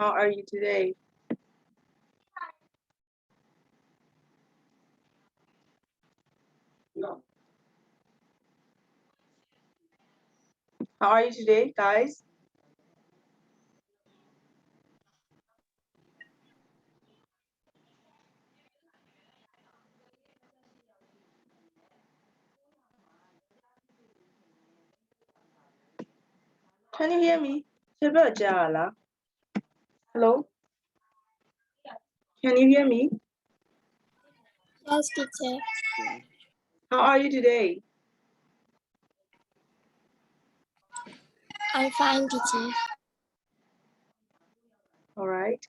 How are you today? How are you today, guys? Can you hear me? Hello? Can you hear me? Yes, teacher. How are you today? I'm fine, teacher. All right.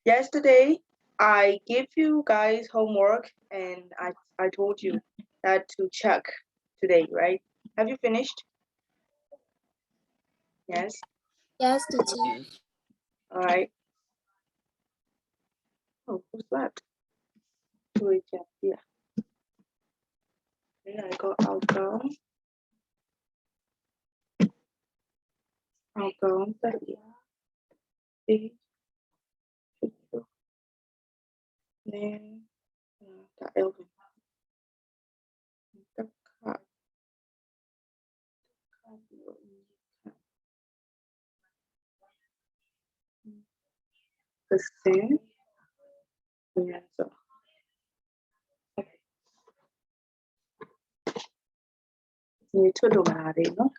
Yesterday, I gave you guys homework and I told you that to check today, right? Have you finished? Yes. Yes, teacher. All right. Oh, who's that? Wait, yeah. Then I go outbound. Outbound, but yeah. Then the Elvin. The car. The same. Yeah, so. Okay. You to do no?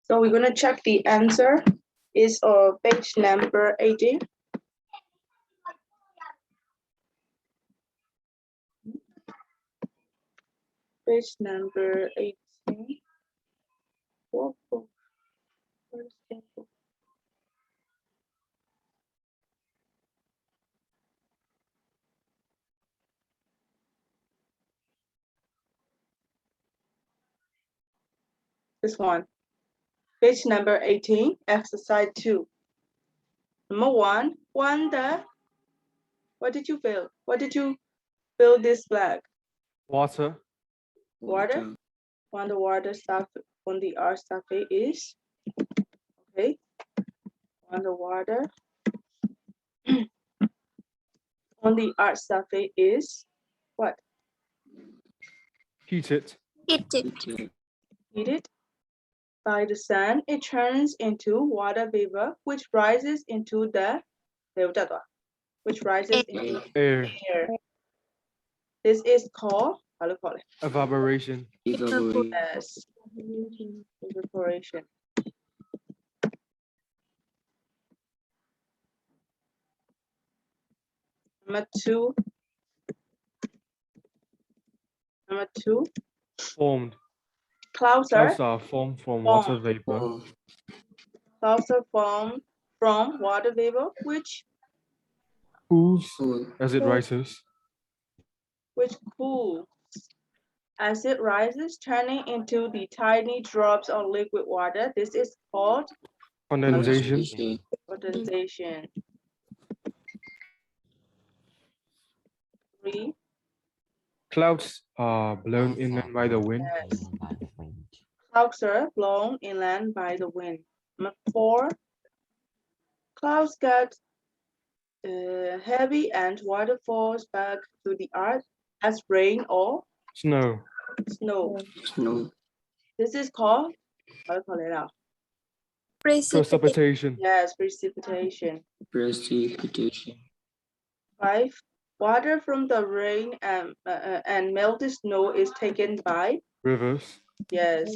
So we're gonna check the answer. Is page number 18. Page number 18. This one. Page number 18, exercise 2. Number 1, wonder. What did you fill? What did you fill this flag? Water. Water. On the water surface, on the earth surface is, okay. On the water, on the earth surface is what? Heated. Heated by the sun. It turns into water vapor, which rises into the Air. air. This is called Evaporation. yes, evaporation. Number two. Formed. Clouds Clouds are formed from water vapor. Clouds are formed from water vapor, which Cools as it rises. cools as it rises, turning into the tiny drops of liquid water. This is called Condensation. condensation. 3. Clouds are blown inland by the wind. Yes. Clouds are blown inland by the wind. Number 4. Clouds get heavy and water falls back to the earth as rain or Snow. snow. This is called Precipitation. Yes, precipitation. 5. Water from the rain and melted snow is taken by Rivers. yes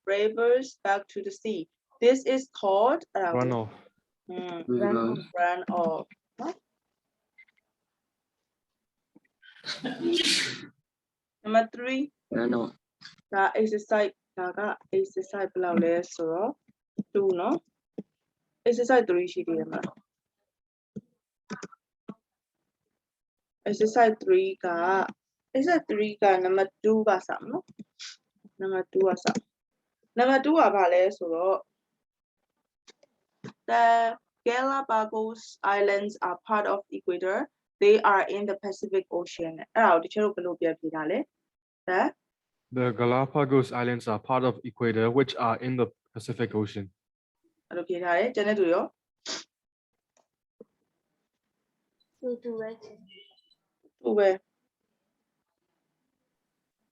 rivers back to the sea. This is called Runoff. runoff. Number 3. The exercise ဒါက exercise ဘယ်လောက်လဲဆိုတော့ 2 เนาะ exercise 3 ရှိသေးတယ်မလား exercise 3က number 2ကစမယ်เนาะ number 2ကစ number 2ကဘာလဲဆိုတော့ the Galapagos Islands are part of equator. They are in the Pacific Ocean. The The Galapagos Islands are part of equator, which are in the Pacific Ocean.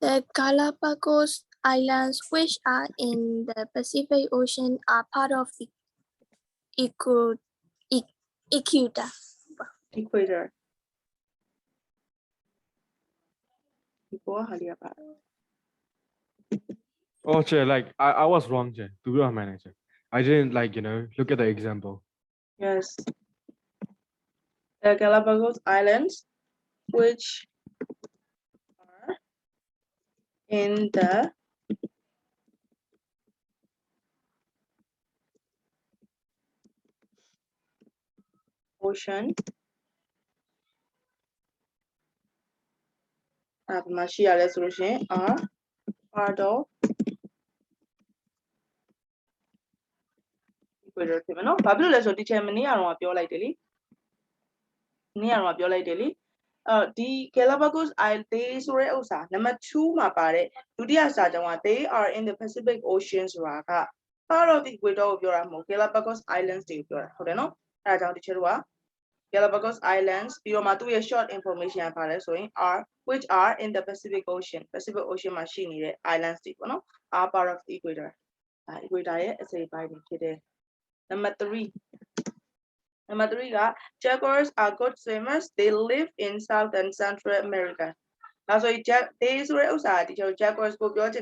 The Galapagos Islands, which are in the Pacific Ocean, are part of the equator. Equator. Oh, Chair, like I was wrong, Chair, to be a manager. I didn't look at the example. Yes. The Galapagos Islands, which are in the ocean. Are part of equator. No, Babylon is what teacher many are not like daily. Near not like daily. The Galapagos Islands, they are number 2 ma pare. They are in the Pacific Oceans raga. Part of the equator of your Galapagos Islands to your no? Galapagos Islands, a short information are which are in the Pacific Ocean. Pacific Ocean machine islands are part of the equator. Equator is a by today. Number 3. Number 3 jaguars are good swimmers. They live in South and Central America. So they jaguars go beyond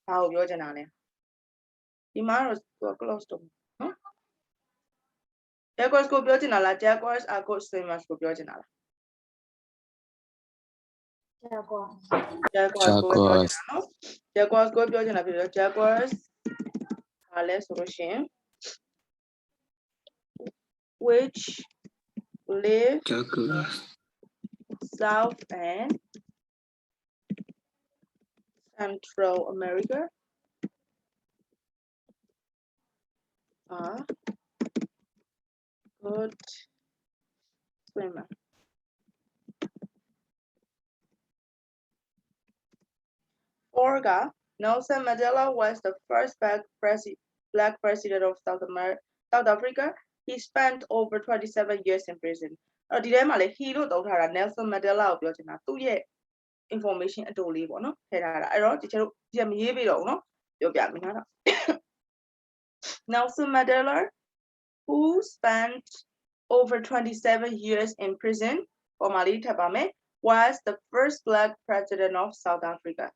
how beyond Imaro close to jaguars go beyond jaguars are good swimmers go beyond Jaguars go beyond jaguars are less Russian, which live in South and Central America are good swimmer. Orga, Nelson Mandela was the first black president of South Africa. He spent over 27 years in prison. He wrote out Nelson Mandela information Nelson Mandela, who spent over 27 years in prison, was the first black president of South Africa.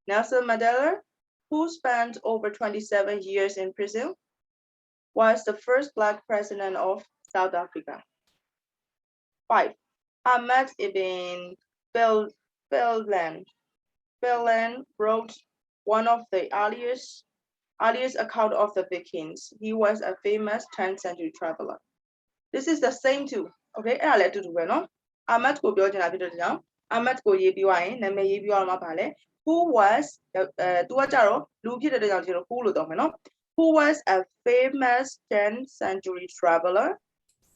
Nelson Mandela, who spent over 27 years in prison, was the first black president of South Africa. 5. Ahmed ibn Bellland wrote one of the earliest account of the Vikings. He was a famous 10th century traveler. This is the same too. Okay, let's do it, no? Ahmed koပြောချင်တာဖြစ်တော့Ahmed koရေးပြီးွားရင်နာမည်ရေးပြီးတော့မှာပါလေ who was သူကကြတော့လူဖြစ်တဲ့ကြောင့်ကျွန်တော် who လို့တော့မယ်နော် who was a famous 10th century traveler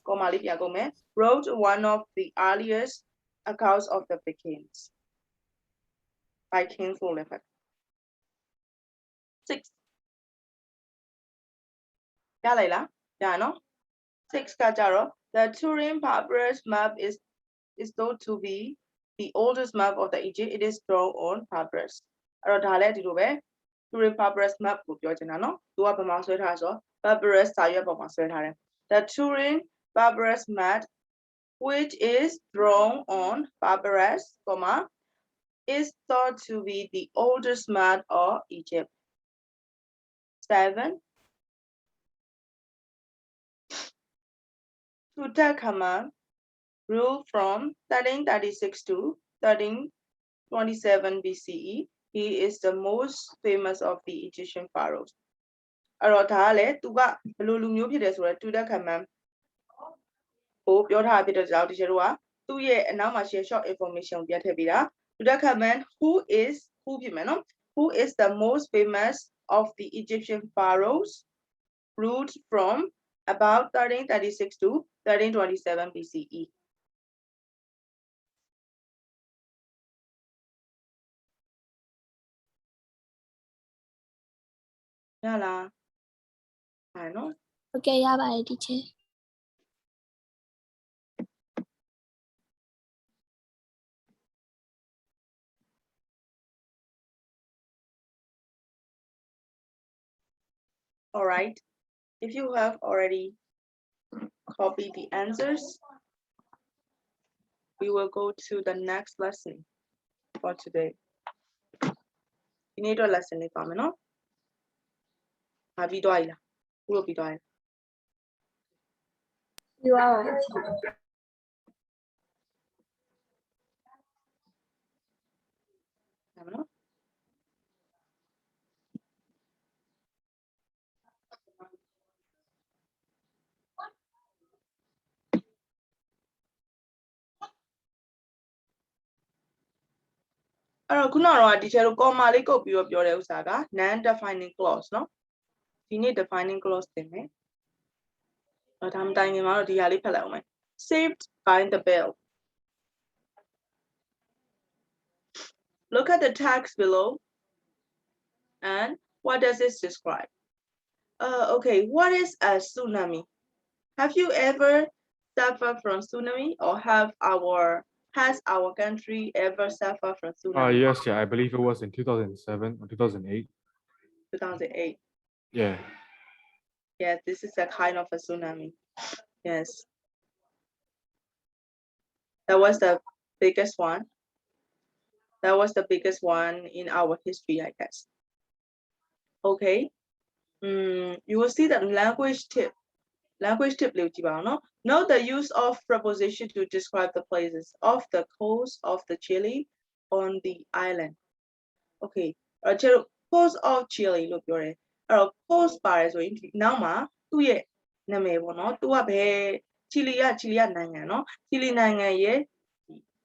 ကောမာလေးပြန်ကုန်မယ် wrote one of the earliest accounts of the Vikings လို့လည်းဖတ် 6 ရလိုက်လားရနော် 6 ကကြတော့ the Turin papyrus map is thought to be the oldest map of the Egypt. It is drawn on papyrus. အဲ့တော့ဒါလည်းဒီလိုပဲ Turin papyrus map ကိုပြောချင်တာနော်သူကဘယ်မှာဆွဲထားဆို papyrus စာရွက်ပေါ်မှာဆွဲထားတယ် The Turin papyrus map which is drawn on papyrus, is thought to be the oldest map of Egypt. 7. Tutankhamun ruled from 1336 to 1327 BCE. He is the most famous of the Egyptian pharaohs. အဲ့တော့ဒါကလည်းသူကဘယ်လိုလူမျိုးဖြစ်တယ်ဆိုတော့ Tutankhamun ကိုပြောထားဖြစ်တဲ့ကြောင့်ဒီကျတို့ကသူ့ရဲ့အနောက်မှာ short information ပြထည့်ပေးတာ Tutankhamun who is the most famous of the Egyptian pharaohs ruled from about 1336 to 1327 BCE. Yala. I know. Okay, ရပါတယ် teacher. All right. If you have already copied the answers, we will go to the next lesson for today. You need a lesson, no? Abi doila. Will be doila. You are. နော် အဲ့တော့ခုနကတော့ teacher တို့ comma လေးကုတ်ပြီးတော့ပြောတဲ့ဥစ္စာက non defining clause เนาะဒီနေ့ defining clause သင်မယ်။ဒါမှတိုင်ခင်မှာတော့ဒီဟာလေးဖတ်လိုက်အောင်မယ် saved by the bell. Look at the text below and what does it describe? Okay, what is a tsunami? Have you ever suffered from tsunami or has our country ever suffered from tsunami? Yes, yeah, I believe it was in 2007 or 2008. 2008. Yeah. Yeah, this is a kind of a tsunami. Yes. That was the biggest one. That was the biggest one in our history, I guess. Okay. You will see the language tip. Language tip, note the use of preposition to describe the places off the coast of the Chile on the island. Okay. Coast of Chile လို့ပြောတယ်။အဲ့တော့ coast ပါတယ်ဆိုရင်ဒီနောက်မှာသူ့ရဲ့နာမည်ပေါ့နော်။သူကဘယ်ချီလီကနိုင်ငံနော်။ချီလီနိုင်ငံရဲ့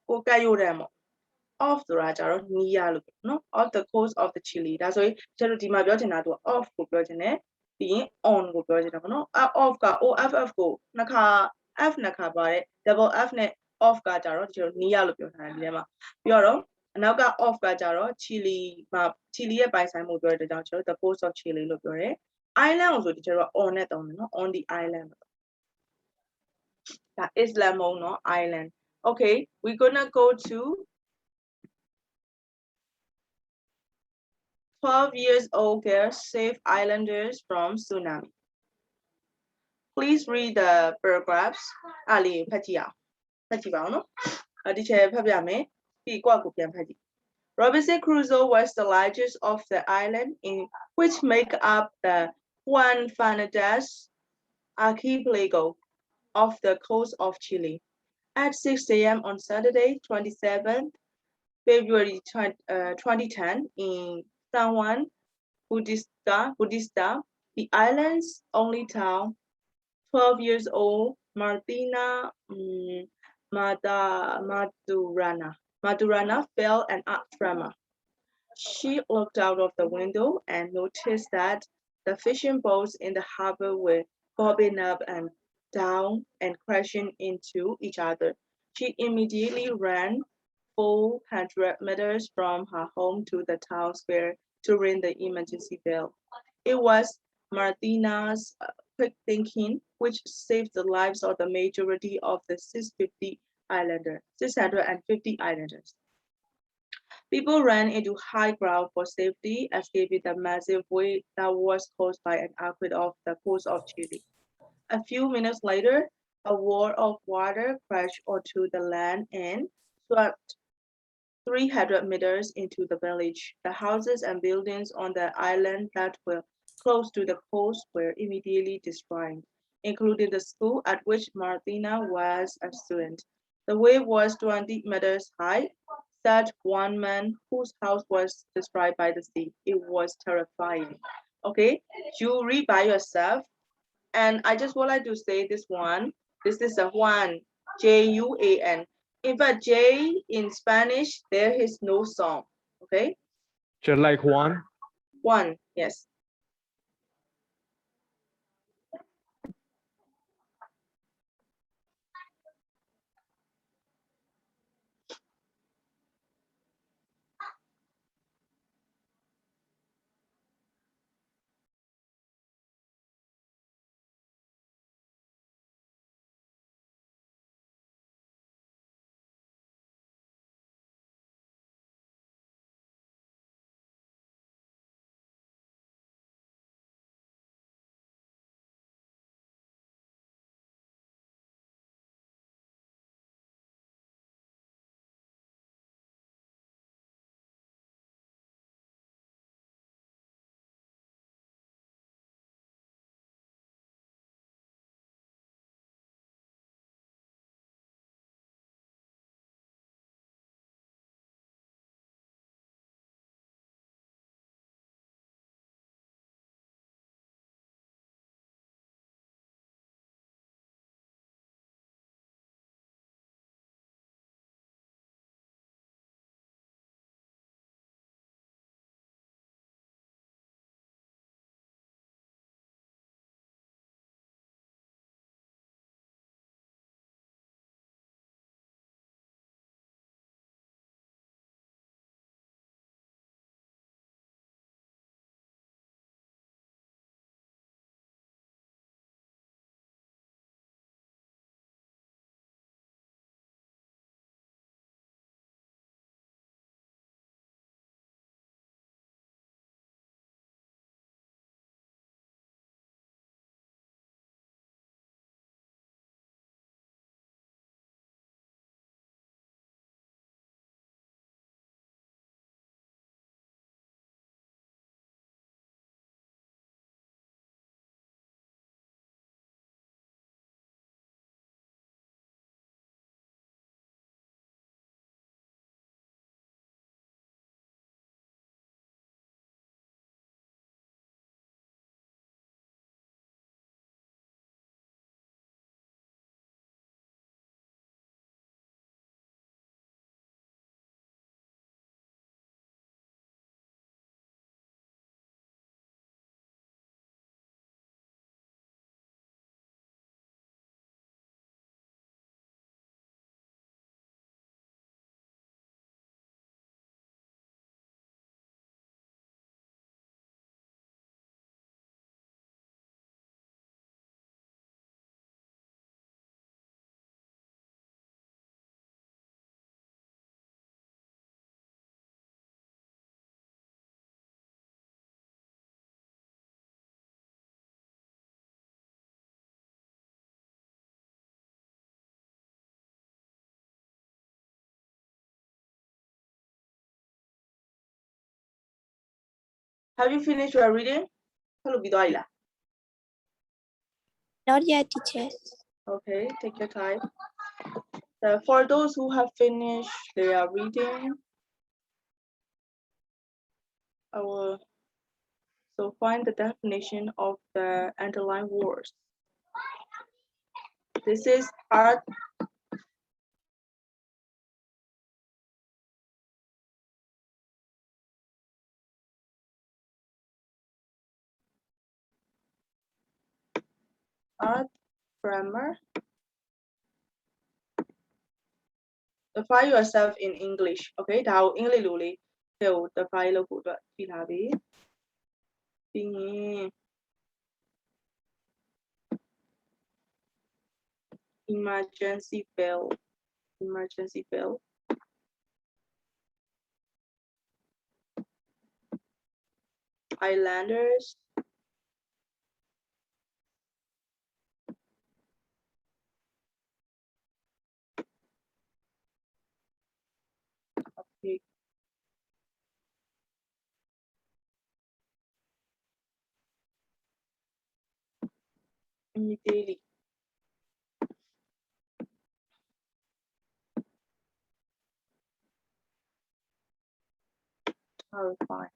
ကိုကတ်ရိုးတန်းပေါ့။ off ဆိုတာကြတော့နီးရလို့ပြောနော်။ off the coast of the Chile ဒါဆိုရင်ကျတို့ဒီမှာပြောချင်တာသူက off ကိုပြောချင်တယ်။ပြီးရင် on ကိုပြောချင်တာပေါ့နော်။ off က off ကိုနှစ်ခါ f နှစ်ခါပါတယ် double f နဲ့ off ကကြတော့ကျတို့နီးရလို့ပြောထားတယ်ဒီထဲမှာ။ပြီးတော့အနောက်က off ကကြတော့ချီလီရဲ့ပိုင်ဆိုင်မှုပြောတဲ့ကြောင့်ကျတော့ the coast of Chile လို့ပြောတယ်။ island ကိုဆိုဒီကျတော့ on နဲ့သုံးတယ်နော် on the island ဒါ island မဟုတ်နော် island. Okay, we're gonna go to 12 years old girl save islanders from tsunami. Please read the paragraphs. အားလေးဖတ်ကြည့်အောင်ဖတ်ကြည့်ပါဦးနော်ဒီချက်ဖတ်ပြမယ်ပြီးကွက်ကိုပြန်ဖတ်ကြည့် Robinson Crusoe was the largest of the island in which make up the Juan Fernandez archipelago of the coast of Chile. At 6 a.m. on Saturday, 27th February 2010 in San Juan Bautista, the island's only town, 12 years old Martina Madurana felt an tremor. She looked out of the window and noticed that the fishing boats in the harbor were bobbing up and down and crashing into each other. She immediately ran 400 meters from her home to the town square to ring the emergency bell. It was Martina's quick thinking which saved the lives of the majority of the 650 islanders. People ran into high ground for safety, escaping the massive wave that was caused by an earthquake off the coast of Chile. A few minutes later, a wall of water crashed onto the land and swept 300 meters into the village. The houses and buildings on the island that were close to the coast were immediately destroyed, including the school at which Martina was a student. The wave was 20 meters high, said one man whose house was destroyed by the sea. It was terrifying. Okay, you read by yourself. And I just would like to say this one. This is a Juan, J-U-A-N. In fact, J in Spanish, there is no song. Okay? Just like Juan? Juan, yes. Have you finished your reading? ဆက်လုပ်ပြီးသွားပြီလား Not yet, teacher. Okay, take your time. For those who have finished their reading, I will so find the definition of the underlined words. This is art. Art, grammar. Define yourself in English. Okay, ဒါကို English လိုလေးတဲ့ကို define လုပ်ဖို့အတွက်ကြည့်ထားပြီပြီးရင် emergency bill islanders, okay. Daily. Terrifying.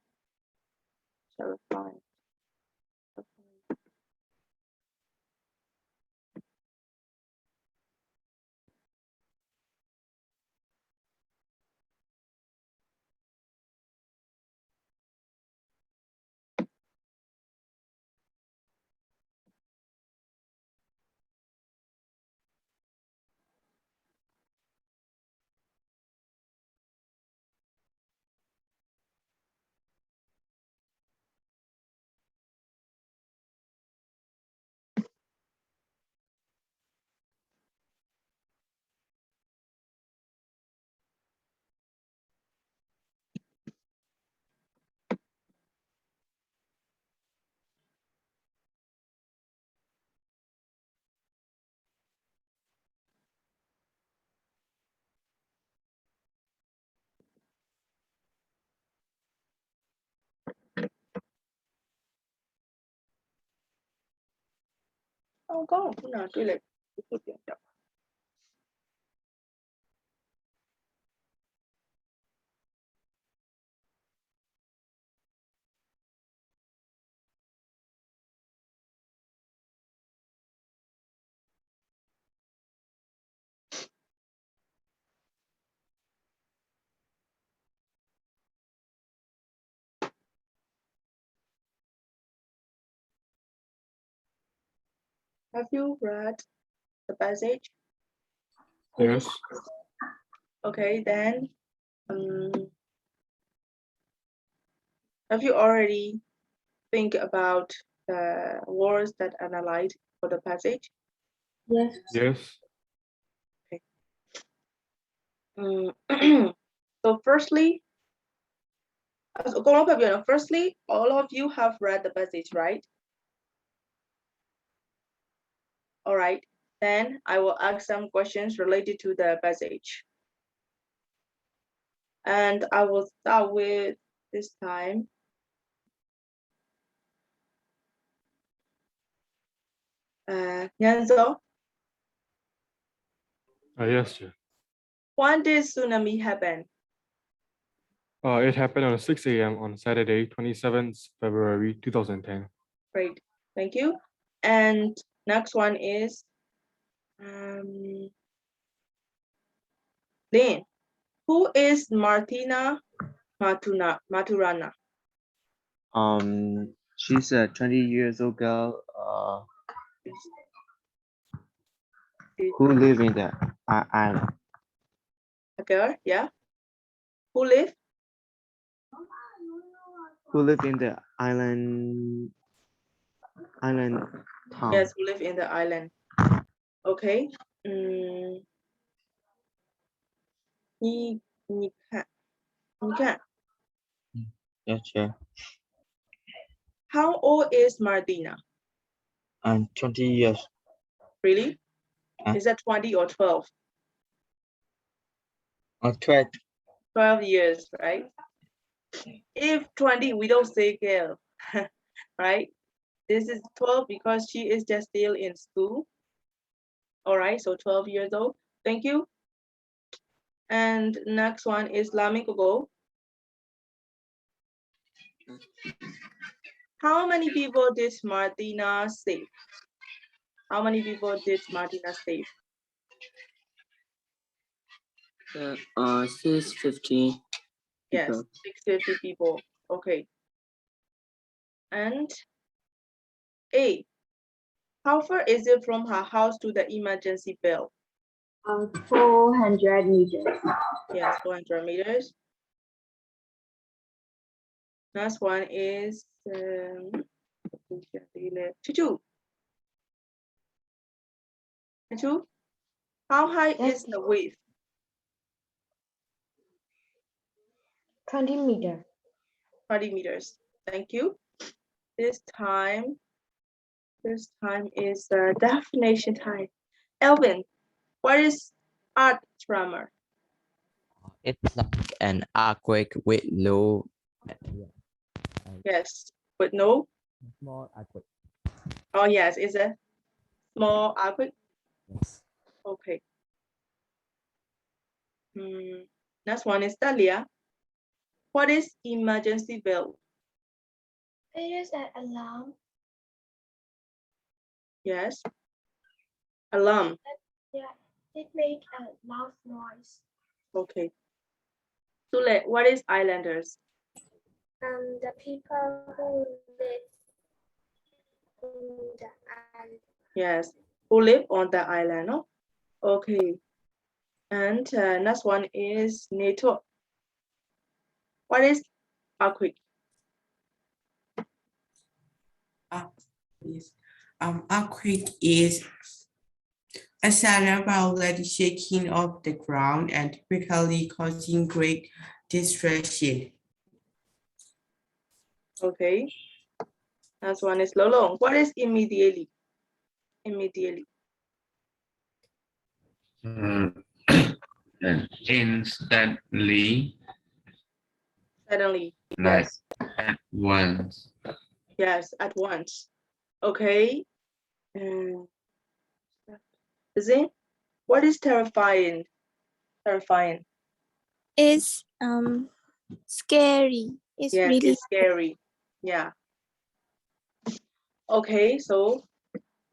Oh, go. No, do it. Have you read the passage? Yes. Okay, then have you already think about the words that analyzed for the passage? Yes. Yes. So firstly, all of you have read the passage, right? All right, then I will ask some questions related to the passage. And I will start with this time. Nyanzo, Yes, yeah. when did tsunami happen? It happened on 6 a.m. on Saturday, 27th February 2010. Great, thank you. And next one is Lynn. Who is Martina Maturana? She's a 20 years old girl who live in the island. A girl, yeah. Who live? Who live in the island town. Yes, who live in the island. Okay. You can. Yes, yeah. How old is Martina? And 20 years. Really? Is that 20 or 12? 12. 12 years, right? If 20, we don't say girl, right? This is 12 because she is just still in school. All right, so 12 years old. Thank you. And next one is Lamigogo. How many people did Martina save? How many people did Martina save? 650. Yes, People. 650 people. Okay. And A. How far is it from her house to the emergency bell? 400 meters. Yes, 400 meters. Next one is Chuchu. Chuchu, how high Yes. is the wave? 20 meters. 20 meters. Thank you. This time is definition time. Elvin, what is art tremor? It's like an earthquake with low, Yes, but no. small earthquake. Oh yes, it's a small earthquake. Yes. Okay. Next one is Dalia. What is emergency bell? It is an alarm. Yes. Alarm. Yeah, it makes a loud noise. Okay. Sule, what is islanders? The people who live in the island. Yes. Who live on the island, no? Okay. And next one is NATO. What is earthquake? Yes. Earthquake is a sudden violent shaking of the ground and typically causing great destruction. Okay. Next one is Lolong. What is immediately? Immediately. Instantly, Suddenly. like Yes. at once. Yes, at once. Okay. Zin, what is terrifying? Terrifying. It's scary. It's Yes, really it's scary. Yeah. Okay, so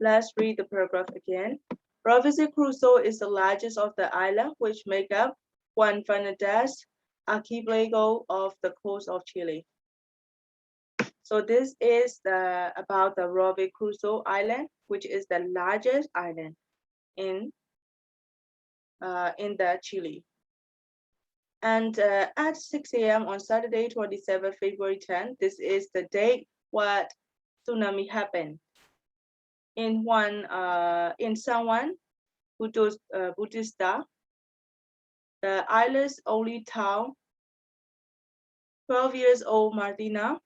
let's read the paragraph again. Robinson Crusoe is the largest of the island, which make up 1/5 archipelago of the coast of Chile. So this is about the Robinson Crusoe Island, which is the largest island in the Chile. And at 6 a.m. on Saturday, 27 February 10, this is the date what tsunami happened. In San Juan, Bautista, the island's only town, 12 years old Martina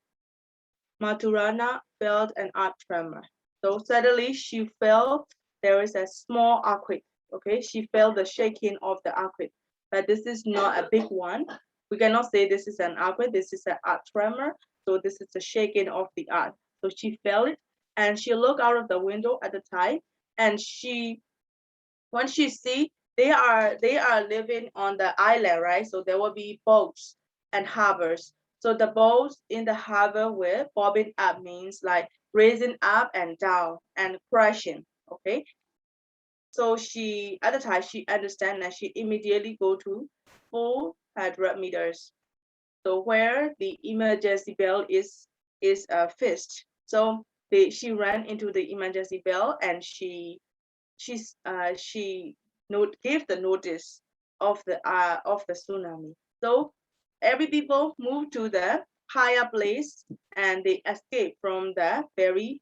Maturana felt an earth tremor. So suddenly she felt there is a small earthquake. Okay, she felt the shaking of the earthquake, but this is not a big one. We cannot say this is an earthquake. This is an earth tremor. So this is the shaking of the earth. So she felt it, and she looked out of the window at the time, and when she see they are living on the island, right? So there will be boats and harbors. So the boats in the harbor were bobbing up, means like raising up and down and crashing. Okay. So she at the time she understand that she immediately go to 400 meters. So where the emergency bell is fixed. So she ran into the emergency bell and she gave the notice of the tsunami. So every people moved to the higher place and they escaped from the very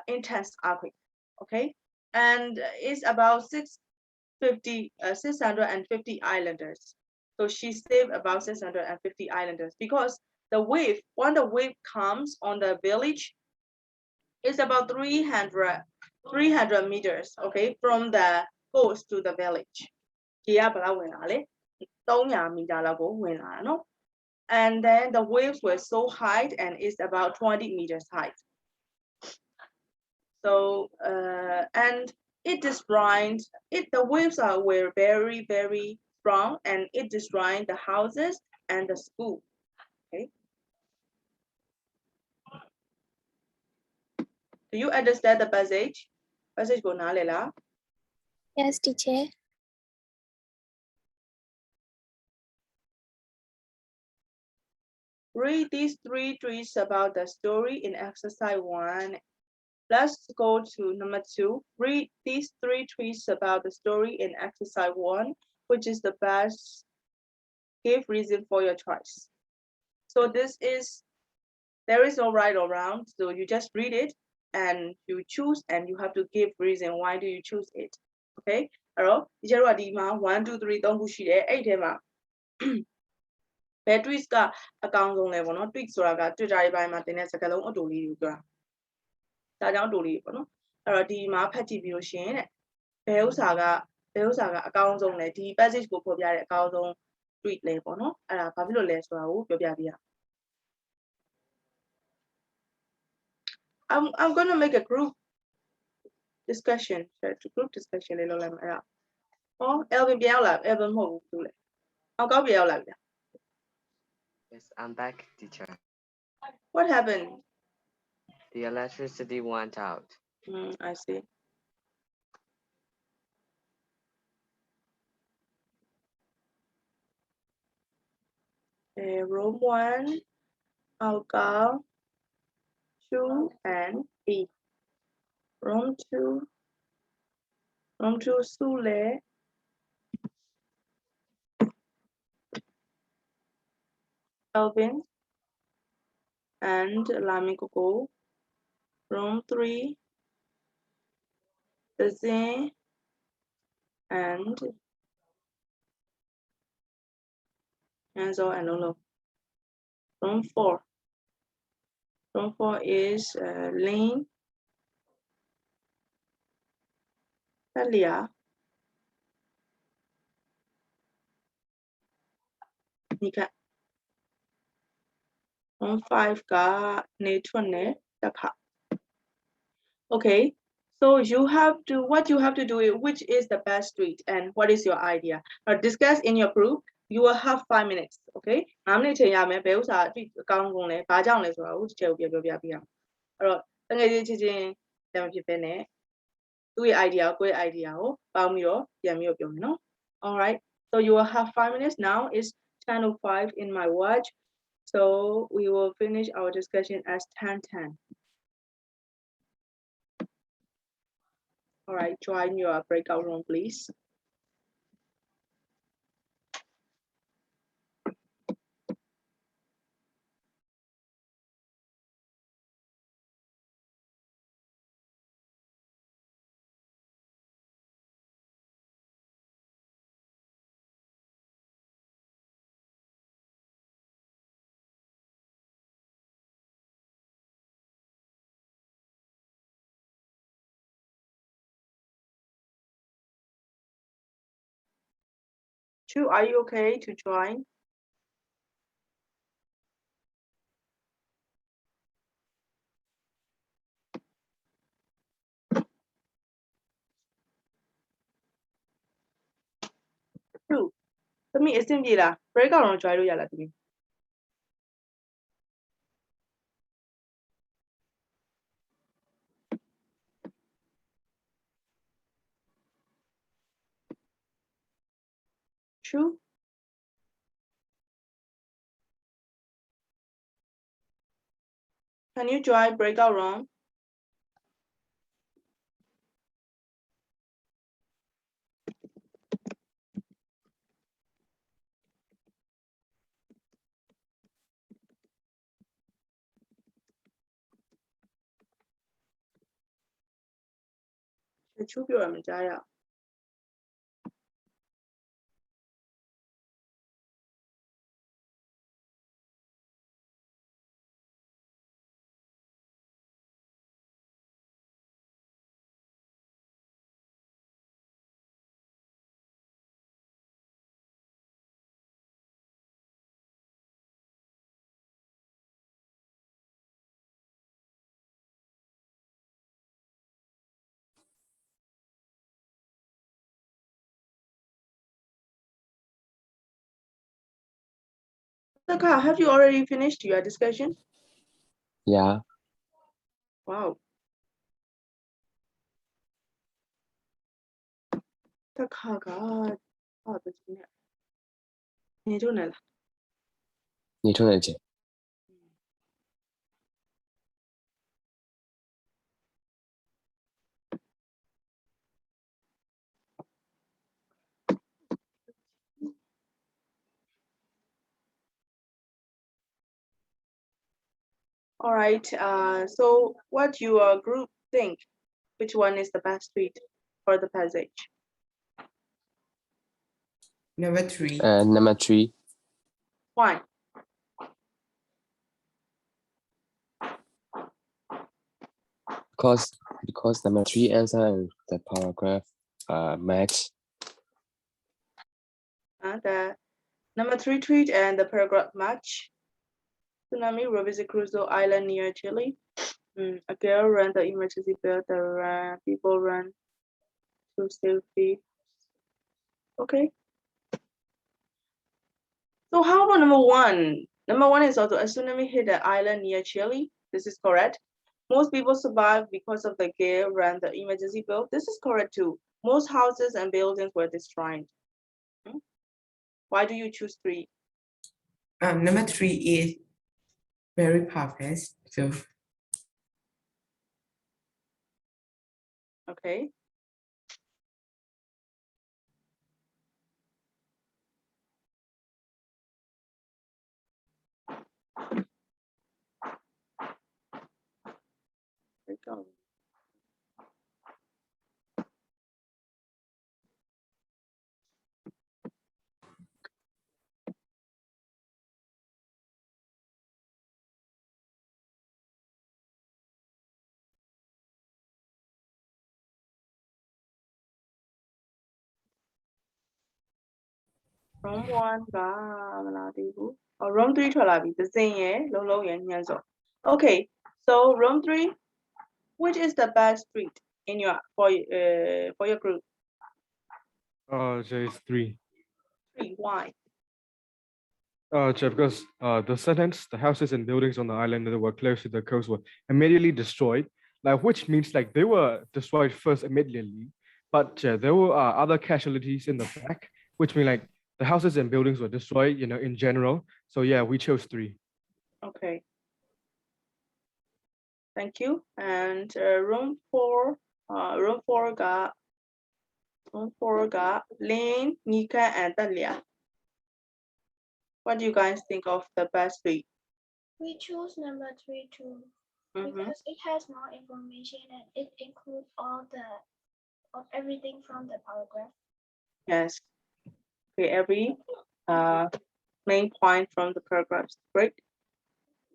intense earthquake. Okay, and it's about 650 islanders. So she saved about 650 islanders because when the wave comes on the village, it's about 300 meters, okay, from the coast to the village. ရေကဘယ်လောက်ဝင်လာလဲ300 မီတာလောက်ကိုဝင်လာတာနော် and then the waves were so high and it's about 20 meters high. So and it destroyed the waves were very, very strong, and it destroyed the houses and the school. Okay. Do you understand the passage? Passage ko naale la? Yes, teacher. Read these 3 trees about the story in exercise 1. Let's go to number 2. Read these 3 trees about the story in exercise 1, which is the best. Give reason for your choice. So there is no right or wrong. So you just read it and you choose, and you have to give reason why do you choose it. Okay? အဲ့တော့ဒီကျတော့ဒီမှာ 1 2 3 3ခုရှိတယ်အဲ့ထဲမှာ ဘယ် tweet ကအကောင်းဆုံးလဲပေါ့နော် tweet ဆိုတာက Twitter တွေပိုင်းမှာတင်တဲ့စကားလုံးအတူလေးကိုပြောတာဒါကြောင့်အတူလေးပေါ့နော်အဲ့တော့ဒီမှာဖတ်ကြည့်ပြီးလို့ရှိရင်တဲ့ဘယ်ဥစ္စာကအကောင်းဆုံးလဲဒီ passage ကိုဖော်ပြတဲ့အကောင်းဆုံး tweet လဲပေါ့နော်အဲ့ဒါဘာဖြစ်လို့လဲဆိုတာကိုပြောပြပြရI'm going to make a group discussion group discussion လေးလုပ်လိုက်မယ်အဲ့ဒါဟော Elvin ပြန်ရောက်လာ Elvin မဟုတ်ဘူးသူလေအောက်ကောက်ပြန်ရောက်လာပြီလား Yes, I'm back, teacher. What happened? The electricity went out. I see. Room 1, Alka, 2, and E. Room 2, Sule, Elvin, and Lamikoko. Room 3, Dazin, and Enzo and Lolo. Room 4. Room 4 is Lynn, Talia, Nika. Room 5 ka Netone Taka. Okay, so what you have to do is which is the best street and what is your idea? Discuss in your group. You will have 5 minutes. Okay, 5 minutesချိန်ရမယ်ဘယ်ဥစ္စာအတွေ့အကောင်းဆုံးလဲဘာကြောင့်လဲဆိုတာကိုတစ်ချက်ကိုပြောပြပြအောင်အဲ့တော့တကယ်ချင်းတမဖြစ်ပဲနဲ့သူ့ရဲ့ idea ကိုယ့်ရဲ့ idea ကိုပေါင်းပြီးတော့ပြန်ပြီးတော့ပြောမယ်နော် All right, so you will have 5 minutes. Now is 10:05 in my watch, so we will finish our discussion as 10:10. All right, join your breakout room, please. Chu, are you okay to join? Chu, သမီးအဆင်ပြေလား breakout room join လို့ရလားသမီး Chu, can you join breakout room? Chu ပြောရမကြားရဘူး Saka, have you already finished your discussion? Yeah. Wow. Saka가 어떠시냐? 예전에 Nitrogen. All right. So what your group think? Which one is the best street for the passage? Number 3. Number 3. Why? Because number 3 answer and the paragraph match. The number 3 tweet and the paragraph match. Tsunami, Robinson Crusoe Island near Chile. A girl ran the emergency bell. The people run to save feet. Okay. So how about number 1? Number 1 is also a tsunami hit the island near Chile. This is correct. Most people survived because of the gale ran the emergency bell. This is correct too. Most houses and buildings were destroyed. Why do you choose 3? Number 3 is very perfect. So Okay. There you go. Room 1 or room 3 ထွက်လာပြီ the same ရယ်လုံးလုံးရယ်ညံစော Okay, so room 3, which is the best street in your for your group? J is 3. 3, why? Because the sentence, the houses and buildings on the island that were close to the coast were immediately destroyed, like which means like they were destroyed first immediately, but there were other casualties in the back, which mean like the houses and buildings were destroyed, in general. So yeah, we chose 3. Okay. Thank you. And room 4 가 Lin, Nika, and Dalia. What do you guys think of the best street? We choose number 3 too because it has more information and it includes everything from the paragraph. Yes. Okay, every main point from the paragraphs. Great.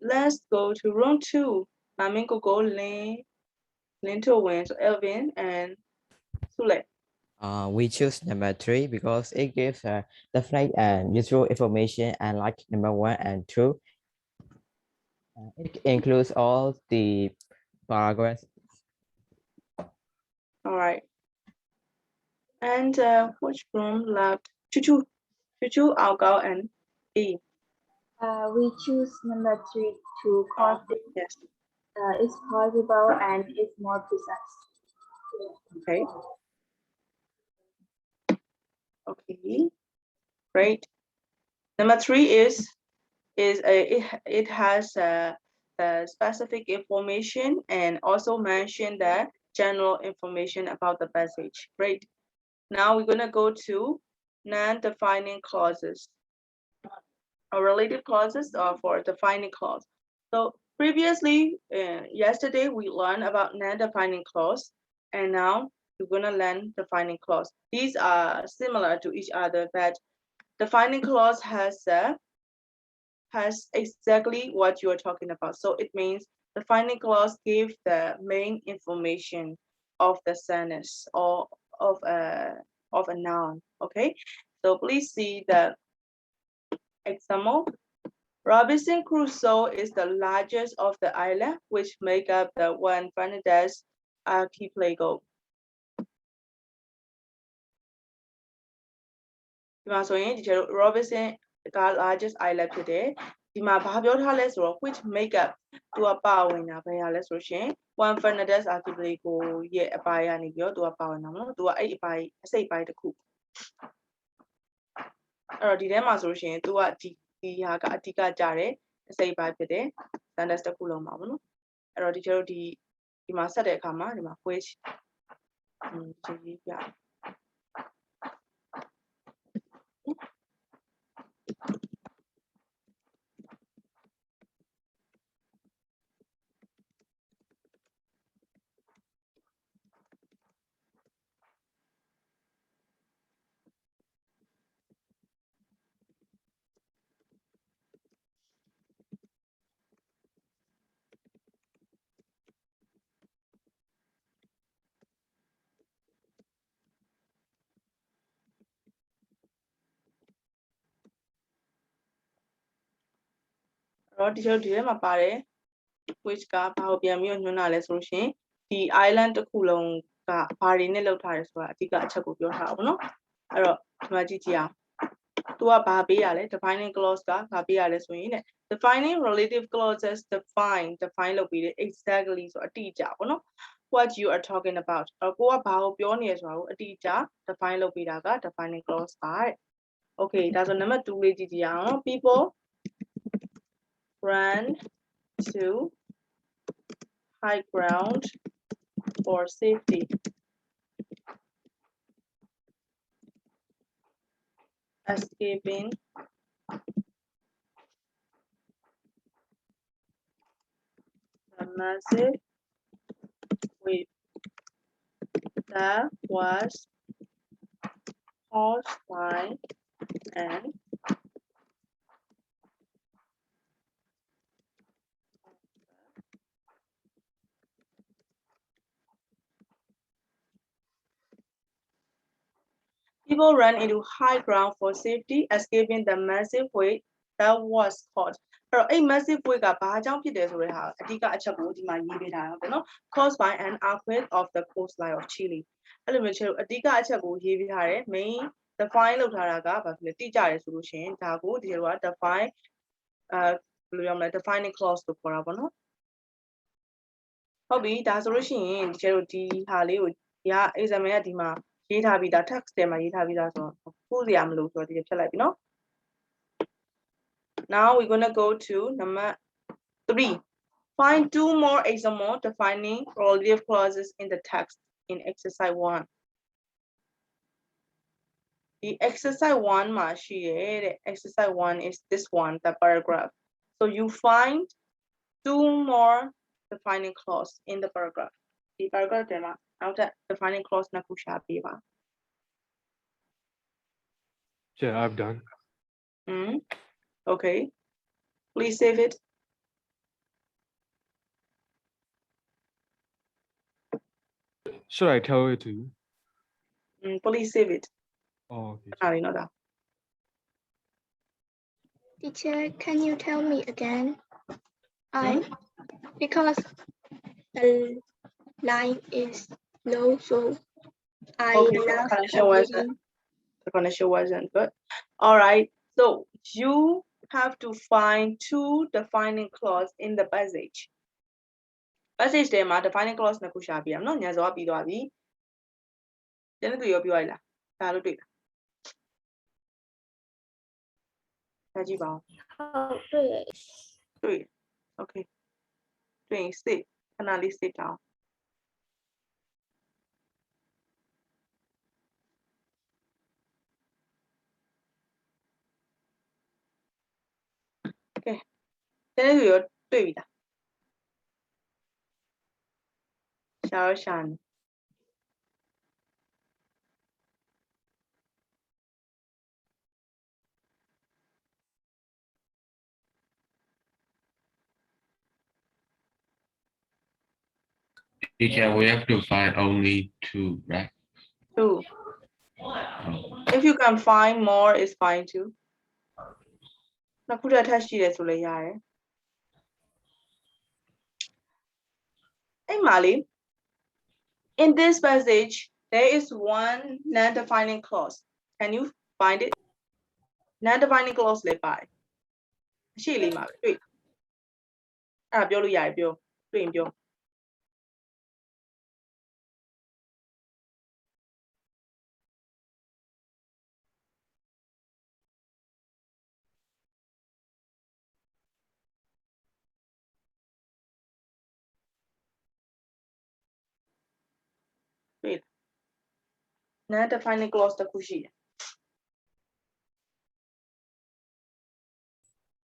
Let's go to room 2. Namingo go Lin to win, so Elvin and Sule. We choose number 3 because it gives the flight and useful information, and like number 1 and 2. It includes all the paragraphs. All right. And which room left? Chuchu, Algao, and E. We choose number 3 too because Yes. it's possible and it's more precise. Okay. Okay. Great. Number 3 it has specific information and also mention the general information about the passage. Great. Now we're gonna go to non-defining clauses or related clauses for defining clause. So previously, yesterday we learned about non-defining clause, and now we're gonna learn defining clause. These are similar to each other, but defining clause has exactly what you are talking about. So it means defining clause gives the main information of the sentence or of a noun. Okay, so please see the example. Robinson Crusoe is the largest of the island, which make up the one Fernandez archipelago. ဒီမှာဆိုရင်ဒီကျတော့ Robinson largest island ဖြစ်တယ်ဒီမှာဘာပြောထားလဲဆိုတော့ which make up သူကပါဝင်တာပဲရလဲဆိုရှင် one Fernandez archipelago ရဲ့အပိုင်းကနေပြီးတော့သူကပါဝင်တာမနော်သူကအဲ့အပိုင်းအစိတ်ပိုင်းတစ်ခုအဲ့တော့ဒီထဲမှာဆိုရှင်သူကဒီဟာကအဓိကကြတယ်အစိတ်ပိုင်းဖြစ်တယ် Fernandez တစ်ခုလုံးပါမနော်အဲ့တော့ဒီကျတော့ဒီမှာဆက်တဲ့အခါမှာဒီမှာ which ဒီပြတော့ဒီထဲမှာပါတယ် which ကဘာကိုပြန်ပြီးတော့ညွှန်းတာလဲဆိုလို့ရှင်ဒီ island တစ်ခုလုံးကဘာတွေနဲ့လောက်ထားတယ်ဆိုတာအဓိကအချက်ကိုပြောထားတာပေါ့နော်အဲ့တော့ဒီမှာကြည့်ကြည့်အောင်သူကဘာပေးရလဲ defining clause ကဘာပေးရလဲဆိုရင်တဲ့ defining relative clauses define လုပ်ပြီးတယ် exactly ဆိုအတိအကျပေါ့နော် what you are talking about အဲ့ကိုကဘာကိုပြောနေရဆိုတာကိုအတိအကျ define လုပ်ပြီးတာက defining clause ပါတဲ့ okay ဒါဆိုနံပါတ်2လေးကြည့်ကြည့်အောင် people run to high ground for safety escaping the massive wave that was caused by an people ran into high ground for safety, escaping the massive wave that was caused. အဲ့တော့အဲ့ massive wave ကဘာကြောင့်ဖြစ်တယ်ဆိုတဲ့ဟာအဓိကအချက်ကိုဒီမှာရေးပေးထားတာပေါ့နော် caused by an earthquake of the coastline of Chile အဲ့လိုမျိုးချက်အဓိကအချက်ကိုရေးပေးထားတယ် main define လုပ်ထားတာကဘာဖြစ်လဲတိကျတယ်ဆိုလို့ရှိရင်ဒါကိုဒီလိုက define ဘယ်လိုပြောမလဲ defining clause လို့ခေါ်တာပေါ့နော်ဟုတ်ပြီဒါဆိုလို့ရှိရင်ဒီချက်တို့ဒီဟာလေးကိုဒီက exam ကဒီမှာရေးထားပြီးသား text ထဲမှာရေးထားပြီးသားဆိုတော့ပို့စရာမလိုဆိုတော့ဒီဖြတ်လိုက်ပြီနော် Now we're going to go to number 3 find 2 more example defining relative clauses in the text in exercise 1 the exercise 1 မှာရှိရဲ့တဲ့ exercise 1 is this one the paragraph so you find 2 more defining clause in the paragraph ဒီ paragraph ထဲမှာနောက်ထပ် defining clause နှစ်ခုရှာပေးပါ Yeah, I've done. Okay. Please save it. Should I tell it to you? Please save it. Oh, okay. I know that. Teacher, can you tell me again? Because the line is low, so I Okay, love the connection wasn't good. All right. So you have to find 2 defining clause in the passage. Passage ထဲမှာ defining clause နှစ်ခုရှာပြရအောင်နော်ညစောပြီးသွားပြီကျန်တဲ့သူရောပြောရလားဒါလို့တွေ့လားဒါကြည့်ပါဦးတွေ့ Okay တွေ့ရင် save ခဏလေး save ထားအောင် Okay ကျန်တဲ့သူရောတွေ့ပြီလားရှာနေ Teacher, we have to find only 2, right? 2 if you can find more is fine too နှစ်ခုတည်းထပ်ရှိတယ်ဆိုလည်းရတယ်အဲ့မှာလေ in this passage there is one non-defining clause can you find it non defining clause လေးပါတယ်အရှိလေးမှာပဲတွေ့အဲ့ဒါပြောလို့ရတယ်ပြောတွေ့ရင်ပြောတွေ့ non defining clause တစ်ခုရှိတယ်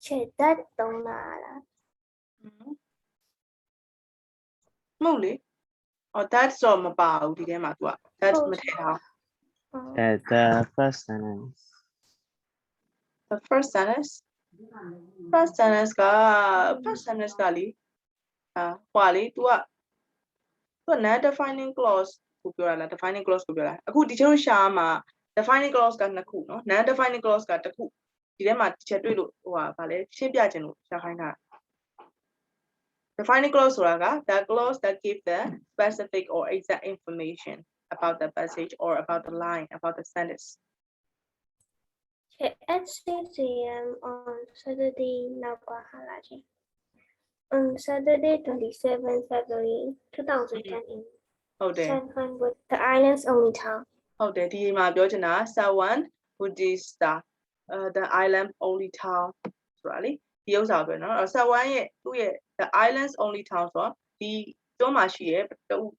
ချေတက်သုံးလာလား မဟုတ်လေအော် that တော့မပါဘူးဒီထဲမှာ तू က that မထည့်ထားဘူး The first sentence. the first sentence က first sentence ကလေဟွာလေ तू က non defining clause ကိုပြောတာလား defining clause ကိုပြောတာအခုဒီချင်းရှာမှာ defining clause ကနှစ်ခုเนาะ non defining clause ကတစ်ခုဒီထဲမှာတစ်ချက်တွေ့လို့ဟိုဗာလဲရှင်းပြခြင်းလို့ရှာခိုင်းတာ defining clause ဆိုတာက the clause that give the specific or exact information about the passage or about the line about the sentence at 6 a.m. on Saturday နောက်ကဟာလာချင်း on Saturday 27 February 2010 ဟုတ်တယ် San with the island's only town ဟုတ်တယ်ဒီမှာပြောချင်တာ someone who is the island only town ဆိုတာလေဒီဥစ္စာပဲเนาะ someone ရဲ့သူ့ရဲ့ the island's only town ဆိုတော့ဒီကျွန်းမှာရှိရဲ့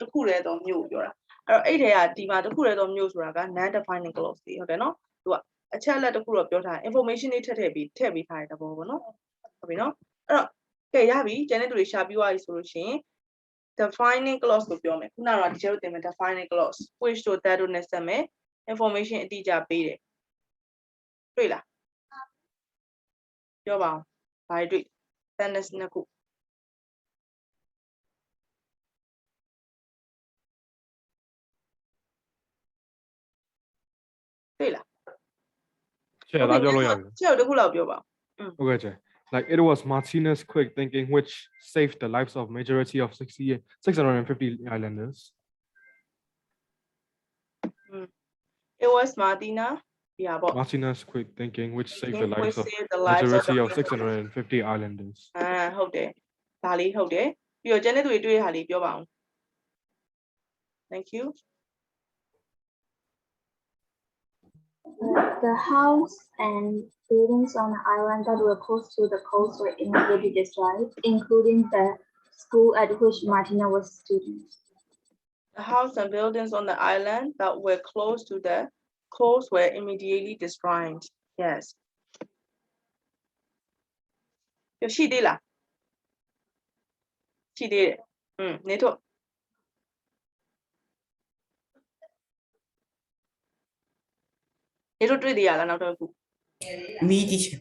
တစ်ခုတည်းသောမြို့ကိုပြောတာအဲ့တော့အဲ့ထဲကဒီမှာတစ်ခုတည်းသောမြို့ဆိုတာက non defining clause တွေဟုတ်တယ်เนาะသူကအချက်အလက်တစ်ခုတော့ပြောထား information တွေထည့်ပေးထားတဲ့သဘောပေါ့เนาะဟုတ်ပြီเนาะအဲ့တော့ကဲရပြီကျန်တဲ့သူတွေရှာပြီးသွားပြီဆိုလို့ရှိရင် defining clause ကိုပြောမယ်ခုနကတော့ဒီကျတို့တင်မယ် defining clause which တို့ that တို့နဲ့ဆက်မယ် information အတိအကျပေးတယ်တွေ့လားပြောပါအောင်ဘာတွေ့ sentence နှစ်ခုတွေ့လား Che, ဒါပြောလို့ရပြီ ကျုပ်တစ်ခုလောက်ပြောပါအောင် Okay, Che. Like it was Martinez's quick thinking which saved the lives of majority of 650 islanders. it was Martina yeah ပေါ့ Martinez's quick thinking which saved the Which lives of saved the lives of majority of the 650 islanders. ဟုတ်တယ်ဒါလေးဟုတ်တယ်ပြီးတော့ကျန်တဲ့သူတွေတွေ့ရတာလေးပြောပါအောင် thank you The house and buildings on the island that were close to the coast were immediately destroyed, including the school at which Martina was a student. the house and buildings on the island that were close to the coast were immediately destroyed yes ရှိသေးလားရှိသေးတယ်နေထုတ်နေထုတ်တွေ့သေးရလားနောက်တစ်ခု Me, teacher.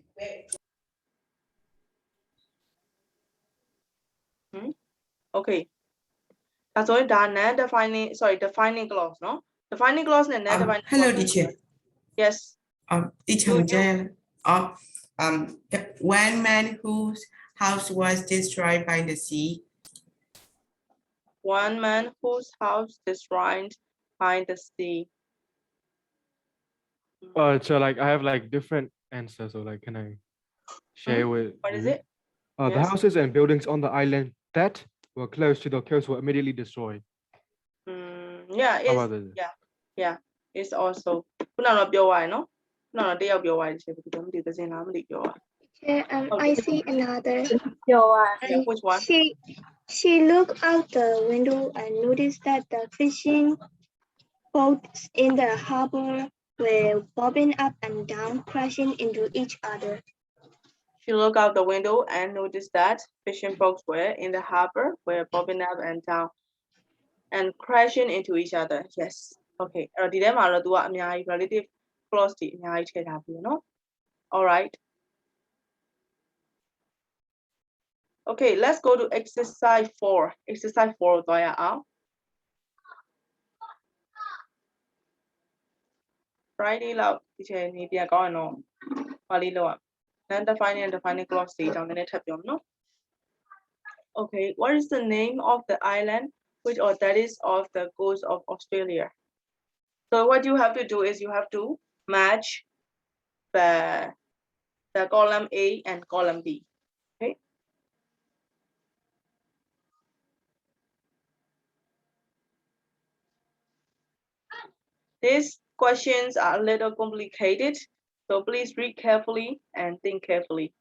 okay ဒါဆိုရင်ဒါ non defining defining clause เนาะ defining clause နဲ့ non defining Hello, clause teacher. yes Teacher, one man whose house was destroyed by the sea. one man whose house destroyed by the sea So like I have like different answers, so like can I share with what is you? it The Yes. houses and buildings on the island that were close to the coast were immediately destroyed. yeah How it's about this? yeah it's also ခုနကတော့ပြောသွားရယ်နော်ခုနကတော့တယောက်ပြောသွားတယ်ရှင်ဘယ်သူမှမသိသစင်လားမသိပြောသွား I see another which one she looked out the window and noticed that the fishing boats in the harbor were bobbing up and down, crashing into each other. she looked out the window and noticed that fishing boats were in the harbor were bobbing up and down and crashing into each other yes okay အဲ့တော့ဒီထဲမှာတော့ तू ကအများကြီး relative clause တွေအများကြီးထည့်ထားပြီနော် all right okay let's go to exercise 4 exercise 4ကိုသွားရအောင် Friday လောက်ဒီချိန်နေပြန်ကောင်းရင်တော့ပါလေးလောက် non defining and defining clause တွေအကြောင်းနည်းနည်းထပ်ပြောမယ်နော် okay what is the name of the island which or that is of the coast of Australia so what you have to do is you have to match the the column A and column B. Okay. These questions are a little complicated, so please read carefully and think carefully.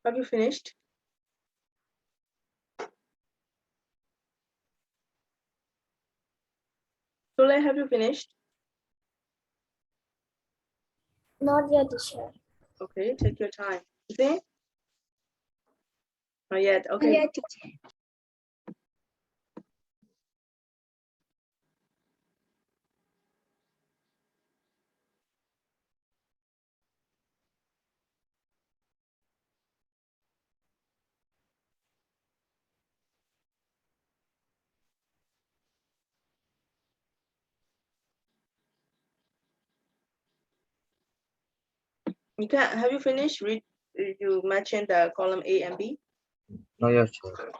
Have you finished? Sule, have you finished? Not yet, teacher. Okay, take your time. See? Not yet. Okay. Yeah, teacher. You can. Have you finished? Read. You mentioned the column A and B. No, your teacher.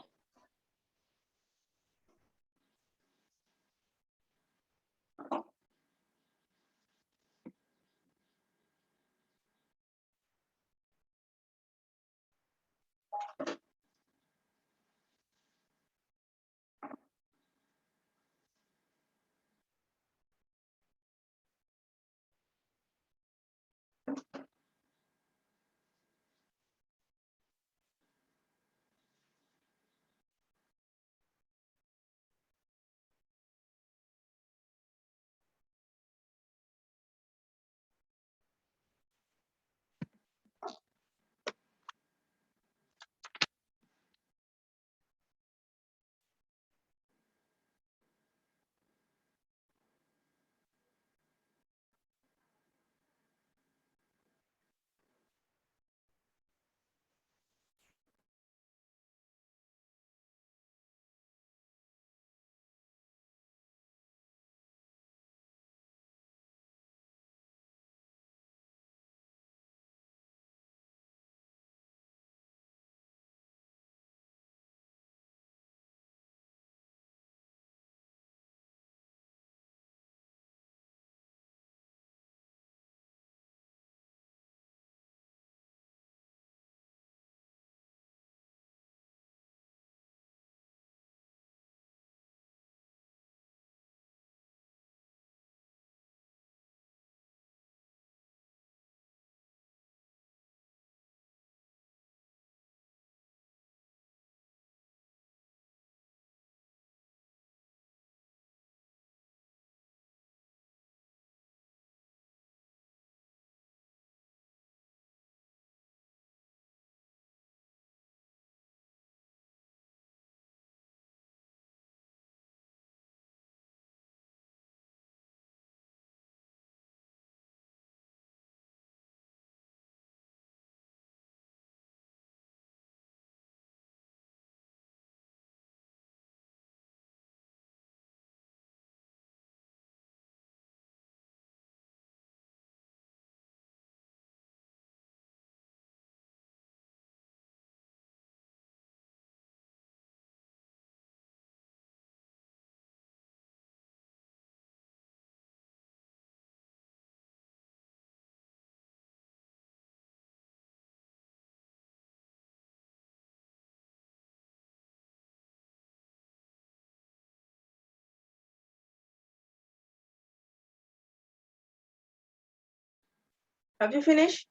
Have you finished?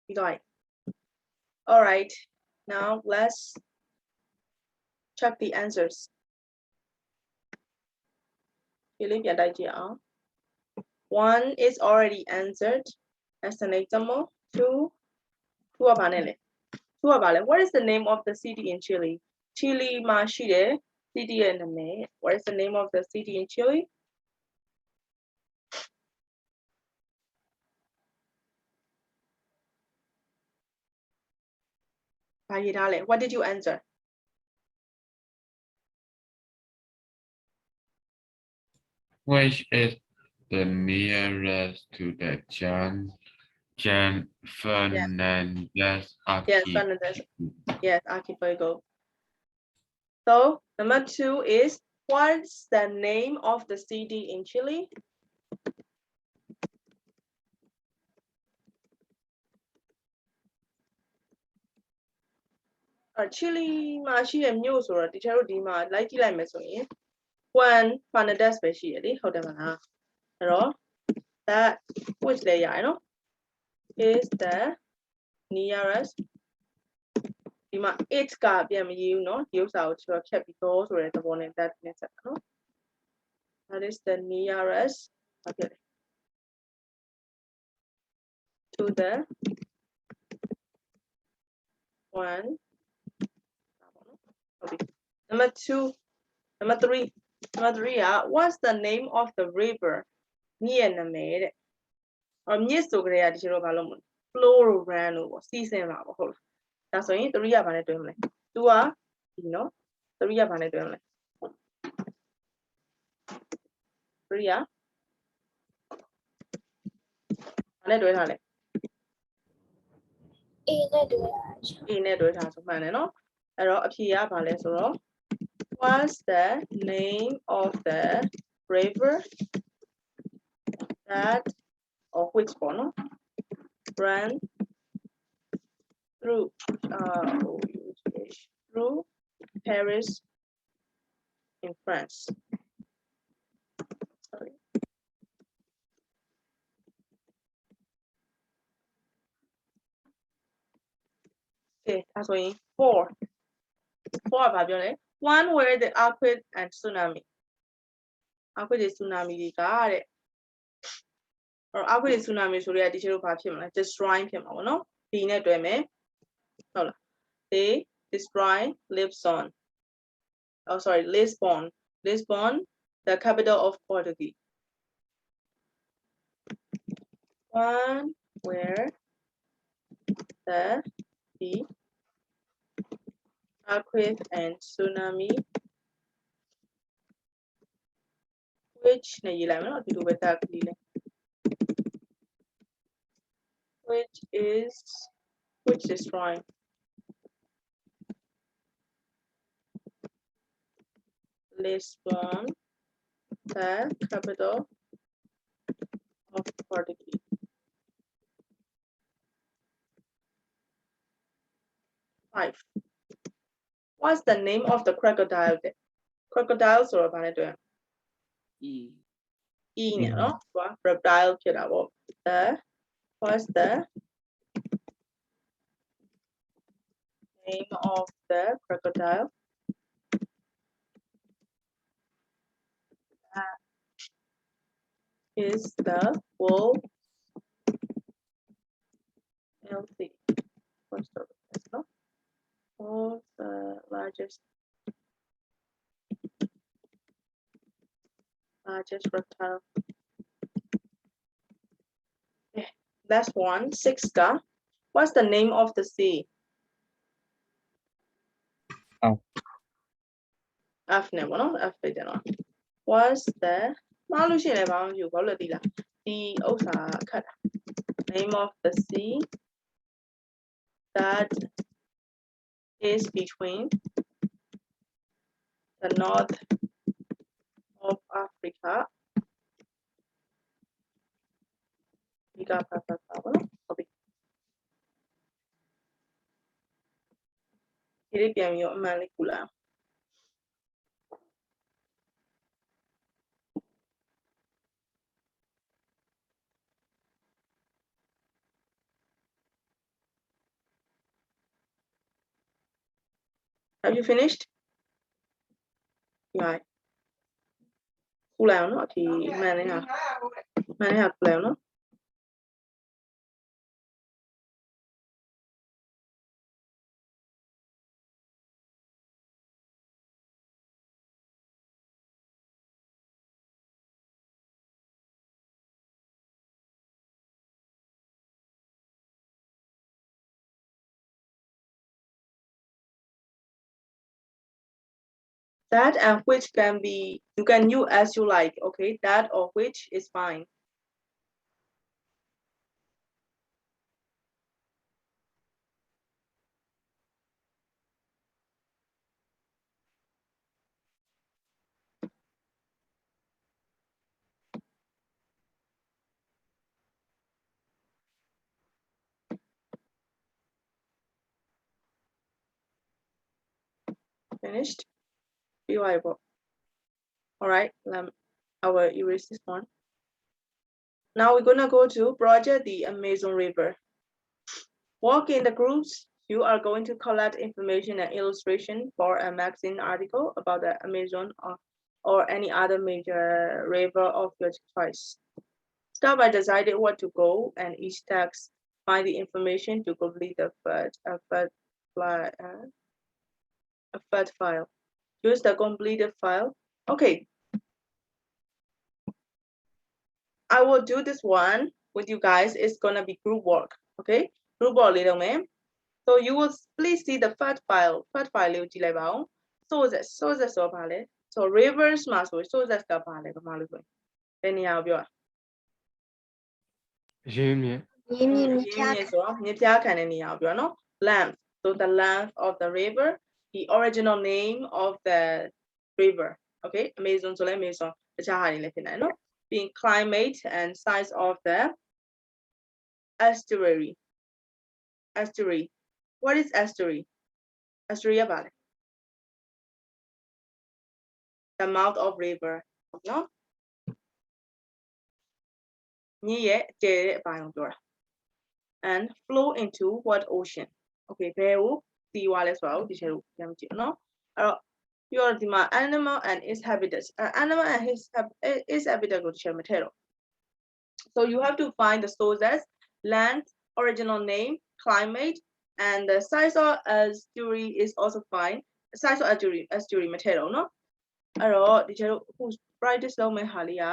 You got it. All right. Now let's check the answers. One is already answered. As an example. Two are banele. Two are banele. What is the name of the city in Chile? Chile ma shide. City and name. What is the name of the city in Chile? What did you answer? Which is the nearest to the Jan Fernandez Yes, archipelago? Fernandez. Yes, archipelago. So number 2 is, what's the name of the city in Chile? Chile မှာရှိတဲ့မြို့ဆိုတော့တခြားတို့ဒီမှာလိုက်ကြည့်လိုက်မယ်ဆိုရင် Juan Fernandez ပဲရှိရလေဟုတ်တယ်မလားအဲ့တော့ that which လဲရရနော် is the nearest ဒီမှာ it ကပြန်မရေးဘူးနော်ဒီဥစ္စာကိုကျွန်တော်ဖြတ်ပြီးတော့ဆိုတဲ့သဘောနဲ့ that နဲ့ဆက်တာနော် that is the nearest ဘာဖြစ်လဲ to the one okay. Number 3 what's the name of the river မြစ်ရဲ့နာမည်တဲ့မြစ်ဆိုကြတဲ့ဒီလိုဘာလို့မလဲ flow လို့ run လို့ပေါ့စီးဆင်းတာပေါ့ဟုတ်လားဒါဆိုရင်3ကဘာနဲ့တွဲမလဲ 2ကဒီနော်3ကဘာနဲ့တွဲမလဲ3ကဘာနဲ့တွဲထားလဲ A နဲ့တွဲ A နဲ့တွဲထားဆိုမှန်တယ်နော်အဲ့တော့အဖြေကဘာလဲဆိုတော့ what's the name of the river that or which ပေါ့နော် run through through Paris in France. Sorry. Okay, that's why 4 ကဘာပြောလဲ one where the earthquake and tsunami earthquake တွေ tsunami တွေကတဲ့earthquake တွေ tsunami ဆိုတဲ့ဒီချက်တို့ဘာဖြစ်မလဲ destroy ဖြစ်မှာပေါ့နော် B နဲ့တွဲမယ်ဟုတ်လား they destroy Lisbon Lisbon the capital of Portugal one where the earthquake and tsunami which နဲ့ရေးလိုက်မယ်နော်ဒီလိုပဲတက်ကလေးလဲ which destroying Lisbon the capital of Portugal. Five. What's the name of the crocodile? Crocodile ဆိုတော့ဘာလဲတွေ့ E နဲ့နော် reptile ဖြစ်တာပေါ့ what's the name of the crocodile? Is the world healthy? What's the no? Or the largest reptile? Okay, that's one. 6 ka. What's the name of the sea? F နဲ့ပေါ့နော် F ပဲကျွန်တော် What's the မှားလို့ရှိရင်လည်းဘာမှမဖြစ်ဘူးဘာလို့လဲသိလားဒီဥစ္စာခတ်တာ Name of the sea that is between the north of Africa ဒီကပါပါပေါ့နော်ဟုတ်ပြီဒီလေးပြန်ပြီးတော့အမှန်လေးကူလာ Have you finished? Rồi. Khu nào nó thì mà này hả? Mà này hả khu nào nó? That and which can be, you can use as you like, okay? That or which is fine. Finished? Reliable. All right, I will erase this one. Now we're gonna go to project the Amazon River. Work in the groups. You are going to collect information and illustration for a magazine article about the Amazon or any other major river of your choice. Start by deciding where to go, and each text find the information to complete the FAT file. Use the completed file. Okay. I will do this one with you guys. It's gonna be group work. Okay? Group work little man. So you will please see the FAT file. FAT file လေးကိုကြည့်လိုက်ပါဦး sources ဆိုပါလေ so rivers မှာဆို sources ကပါလေဘာမှလို့ဆိုရင်ဘယ်နေရာကိုပြောတာ ရင်းမြစ် ရင်းမြစ် ရ မြစ် င်းမြစ်ဆိုတော့မြစ်ပြားခံတဲ့နေရာကိုပြောနော် length so the length of the river the original name of the river okay Amazon ဆိုလဲ Amazon တခြားဟာတွေလည်းဖြစ်နိုင်နော်ပြီးရင် climate and size of the estuary what is estuary ရပါလေ the mouth of river နော်မြစ်ရဲ့ကျယ်တဲ့အပိုင်းကိုပြောတာ and flow into what ocean okay ဘယ်ကိုစီးသွားလဲဆိုတာကိုဒီချက်ကိုပြန်ကြည့်နော်အဲ့တော့ပြောတော့ဒီမှာ animal and its habitats animal and its habitat ကိုဒီချက်မထည့်တော့ so you have to find the sources land original name climate and the size of estuary is also fine the size of estuary မထည့်တော့နော်အဲ့တော့ဒီချက်ကို practice လုပ်မယ့်ဟာလေးက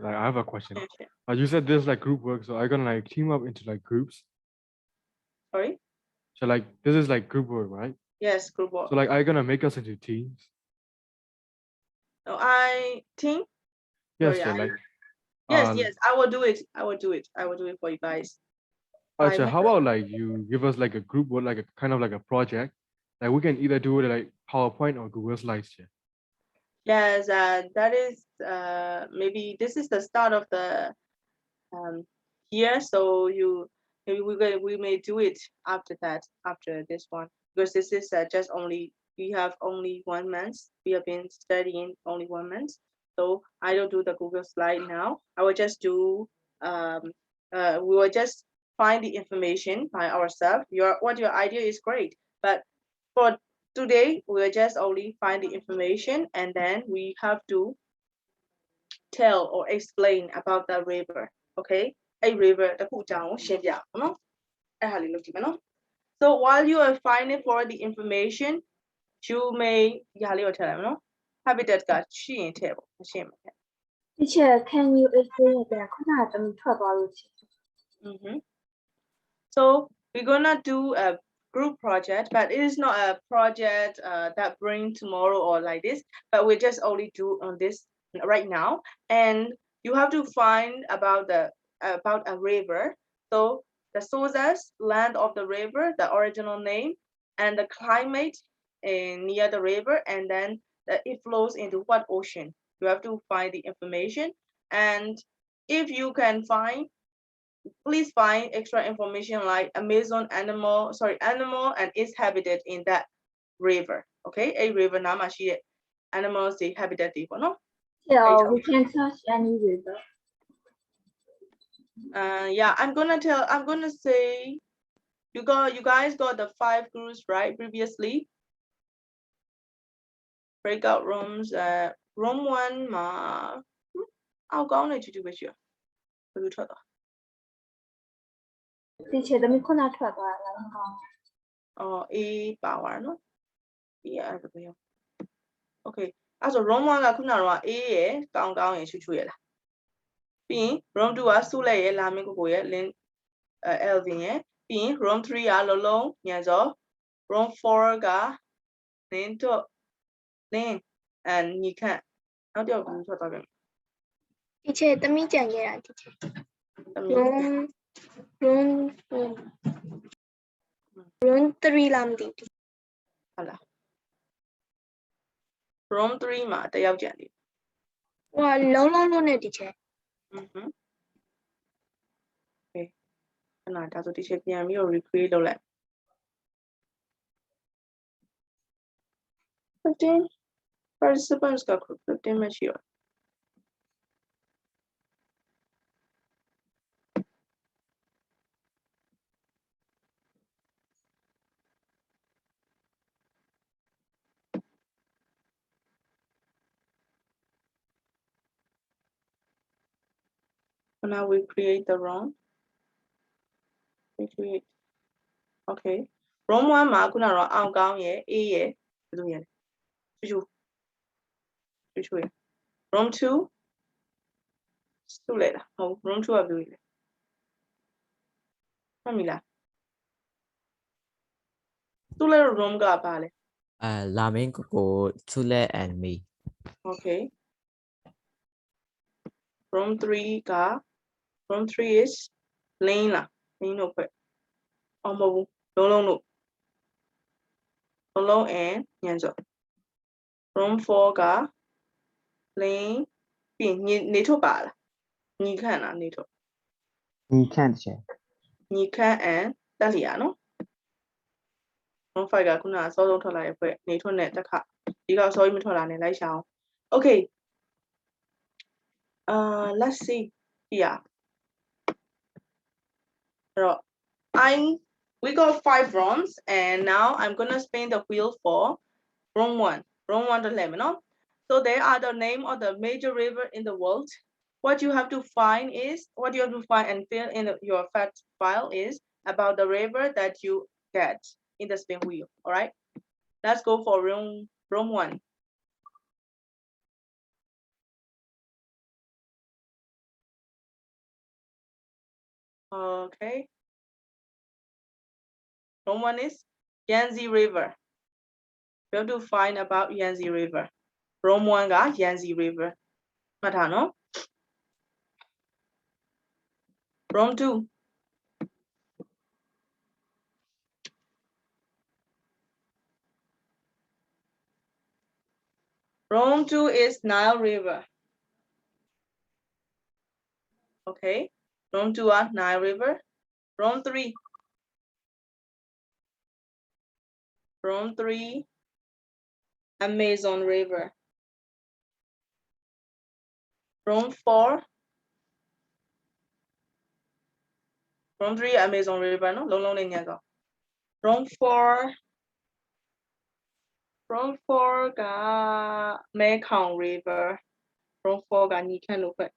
like I have a question. You said there's like group work, so are you gonna like team up into like groups? Sorry? So like this is like group work, right? Yes, group work. So like are you gonna make us into teams? No, I think. Yes, sorry, like yes, I will do it. I will do it for you guys. how about like you give us like a group work, like a kind of like a project? Like we can either do it like PowerPoint or Google Slides here. Yes, that is maybe this is the start of the year, so we may do it after that, after this one, because this is just we have only 1 month. We have been studying only 1 month, so I don't do the Google slide now. I will just do we will just find the information by ourselves. Your idea is great, but for today we will just only find the information and then we have to tell or explain about the river. Okay, a river တခုအကြောင်းရှင်းပြအောင်နော်အဲ့ဟာလေးလုပ်ကြည့်မယ်နော် so while you are finding for the information you may ဒီဟာလေးကိုထည့်လိုက်မယ်နော် habitat ကရှိရင်ထည့်ပေါ့မရှင်းဘူး Teacher, can you explain again? ခုနကတမီထွက်သွားလို့ရှိရင် so we're gonna do a group project, but it is not a project that bring tomorrow or like this, but we just only do on this right now, and you have to find about a river, so the sources, land of the river, the original name, and the climate near the river, and then it flows into what ocean. You have to find the information, and if you can find, please find extra information like animal and its habitat in that river. Okay, a river နားမှာရှိတဲ့ animals တွေ habitat တွေပေါ့နော် Yeah, we can search any river. Yeah, I'm gonna say you guys got the 5 groups right previously. breakout rooms room 1 မှာအောက်ကောင်းနေတူတူပဲရှိရဘယ်လိုထွက်သွား teacher သမီးခုနထွက်သွားတာလားမကောင်း အော် A power နော် B အဲ့ဒါပဲရော Okay အဲ့ဆို room 1ကခုနကတော့ A ရယ်ကောင်းကောင်းရယ်ချူချူရယ်လားပြီးရင် room 2ကစုလက်ရယ်လာမင်းကိုကိုရယ် link Elvin ရယ်ပြီးရင် room 3ကလုံးလုံးညံစော room 4က link တော့ link and ညီခန့်နောက်တစ်ယောက်ဘူးထွက်သွားပြန် teacher သမီးကြံခဲ့တာ teacher သမီး room 3လားမသိဘူး ဟုတ်လား room 3မှာတစ်ယောက်ကြံနေ ဟိုလုံးလုံးနဲ့ teacher Okay ခဏဒါဆို teacher ပြန်ပြီးတော့ recreate လုပ်လိုက် 15 participants က15မရှိရော So now we create the room. Recreate. Okay. Room 1မှာခုနကတော့အောင်ကောင်းရယ် A ရယ်ဘယ်လိုရယ်ချူချူရယ် Room 2စုလိုက်လားမဟုတ် Room 2ကဘယ်လိုလဲမှတ်မိလားစုလိုက်တော့ room ကပါလဲ Lamin Coco, Chule and me. Okay. Room 3 is lane လား lane တော့ပဲအောင်မဟုတ်ဘူးလုံးလုံး and ညံစော room 4က lane ပြီးနေထုတ်ပါလားညီခန့်လားနေထုတ် You can't check. ညီခန့် and တက်လျာနော် room 5ကခုနအစောဆုံးထွက်လာတဲ့ဖွဲ့နေထုတ်နဲ့တက်ခဒီကစောကြီးမထွက်လာနဲ့လိုက်ရှာအောင် Okay let's see here we got 5 rooms and now I'm gonna spin the wheel for room 1 to 11 no? So they are the name of the major river in the world. What you have to find and fill in your fact file is about the river that you get in the spin wheel. All right, let's go for room 1. Okay. Room 1 is Yangtze River. We have to find about Yangtze River. Room 1 ga Yangtze River. Matano. Room 2. Room 2 is Nile River. Okay. Room 2 are Nile River. Room 3. Room 3 Amazon River. Room 4. Room 3 Amazon River no long long go. Room 4 ga Mekong River. Room 4 ga Nikan no phe.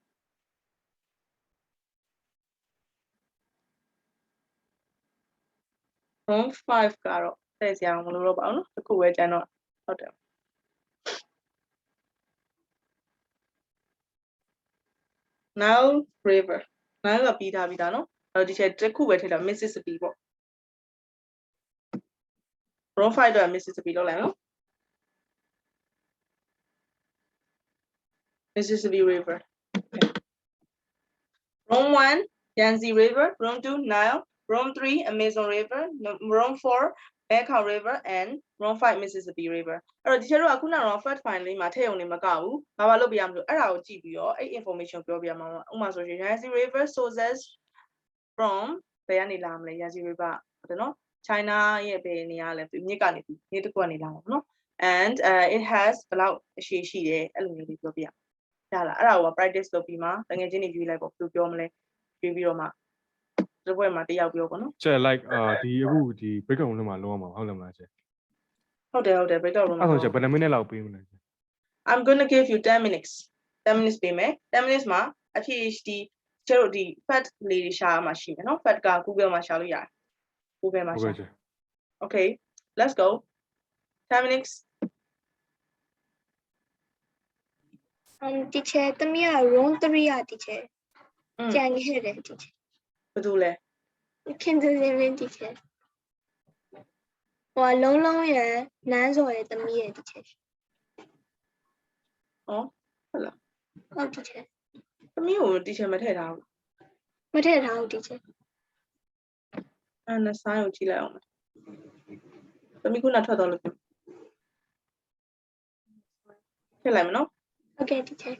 Room 5 ကတော့ထည့်စရာမလိုတော့ပါဘူးနော်တစ်ခုပဲကျန်တော့ဟုတ်တယ် Nile River Nile ကပြီးသားနော်အဲ့တော့ဒီချက်တစ်ခုပဲထည့်တာ Mississippi ပေါ့ Room 5တော့ Mississippi လောက်လိုက်နော် Mississippi River okay. Room 1 Yangtze River Room 2 Nile Room 3 Amazon River Room 4 Mekong River and Room 5 Mississippi River အဲ့တော့ဒီချက်တော့ခုနကတော့ fact find လေးမှာထည့်ရုံနဲ့မကဘူးဘာလုပ်ပြရမလို့အဲ့ဒါကိုကြည့်ပြီးတော့အဲ့ information ပြောပြရမှာဥပမာဆိုရင် Yangtze River sources from ဘယ်ကနေလာမလဲ Yangtze River ဟုတ်တယ်နော် China ရဲ့ဘယ်နေရာလဲမြစ်ကနေမြစ်တစ်ခုကနေလာမှာနော် and it has ဘယ်လောက်အရှည်ရှိတယ်အဲ့လိုမျိုးလေးပြောပြရလားအဲ့ဒါကို practice လုပ်ပြီးမှတကယ်ချင်းနေရွေးလိုက်ပေါ့ဘယ်လိုပြောမလဲရွေးပြီးတော့မှဒီဘက်မှာတယောက်ပြောပေါ့နော် ကျဲ like ဒီအခုဒီ breakout room မှာလုံးဝမှာဟုတ်လားမလားကျဲ ဟုတ်တယ် breakout room အဲ့ဆိုကျဘယ်နှမိနစ်လောက်ပေးမလဲကျ I'm gonna give you 10 minutes 10 minutes ပေးမယ်10 minutes မှာအဖြေဒီကျတို့ဒီ fact လေးတွေရှာရမှာရှိမယ်နော် fact က Google မှာရှာလို့ရတယ် Google မှာ ဟုတ် ရှာ ကဲ့ teacher Okay let's go 10 minutes teacher သမီးက room 3 teacher ကြံခဲ့တယ် teacher ဘယ်သူလဲ kindergarten teacher ဟိုလုံးရယ်နန်းစော်ရယ်သမီးရယ် teacher ဩဟုတ်လား ဟုတ် teacher သမီးကို teacher မထည့်ထားဘူး မထည့်ထားဘူး teacher အဲ့ဒါဆိုင်းကိုကြည့်လိုက်အောင်သမီးခုနထွက်တော့လို့ထည့်လိုက်မယ်နော် Okay teacher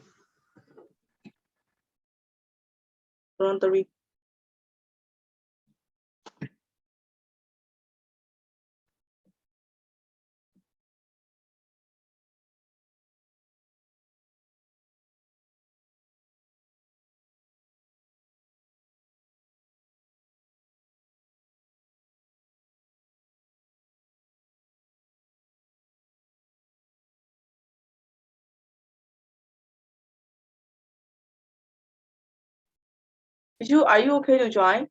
round 3are you okay to join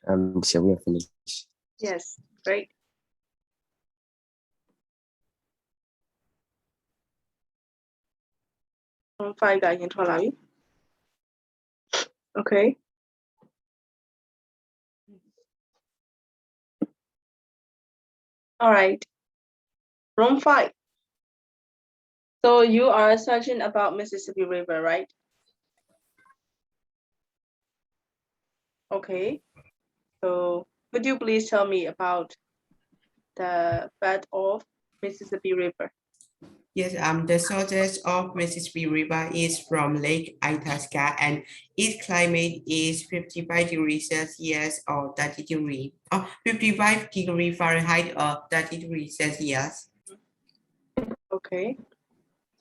Teacher, we are finished. Yes, great. Room 5 ကရင်ထွက်လာပြီ Okay. All right. Room 5. So you are searching about Mississippi River, right? Okay. So could you please tell me about the bed of Mississippi River? Yes, the sources of Mississippi River is from Lake Itasca, and its climate is 55 degrees Celsius or 30 degree, 55 degree Fahrenheit or 30 degrees Celsius. Okay.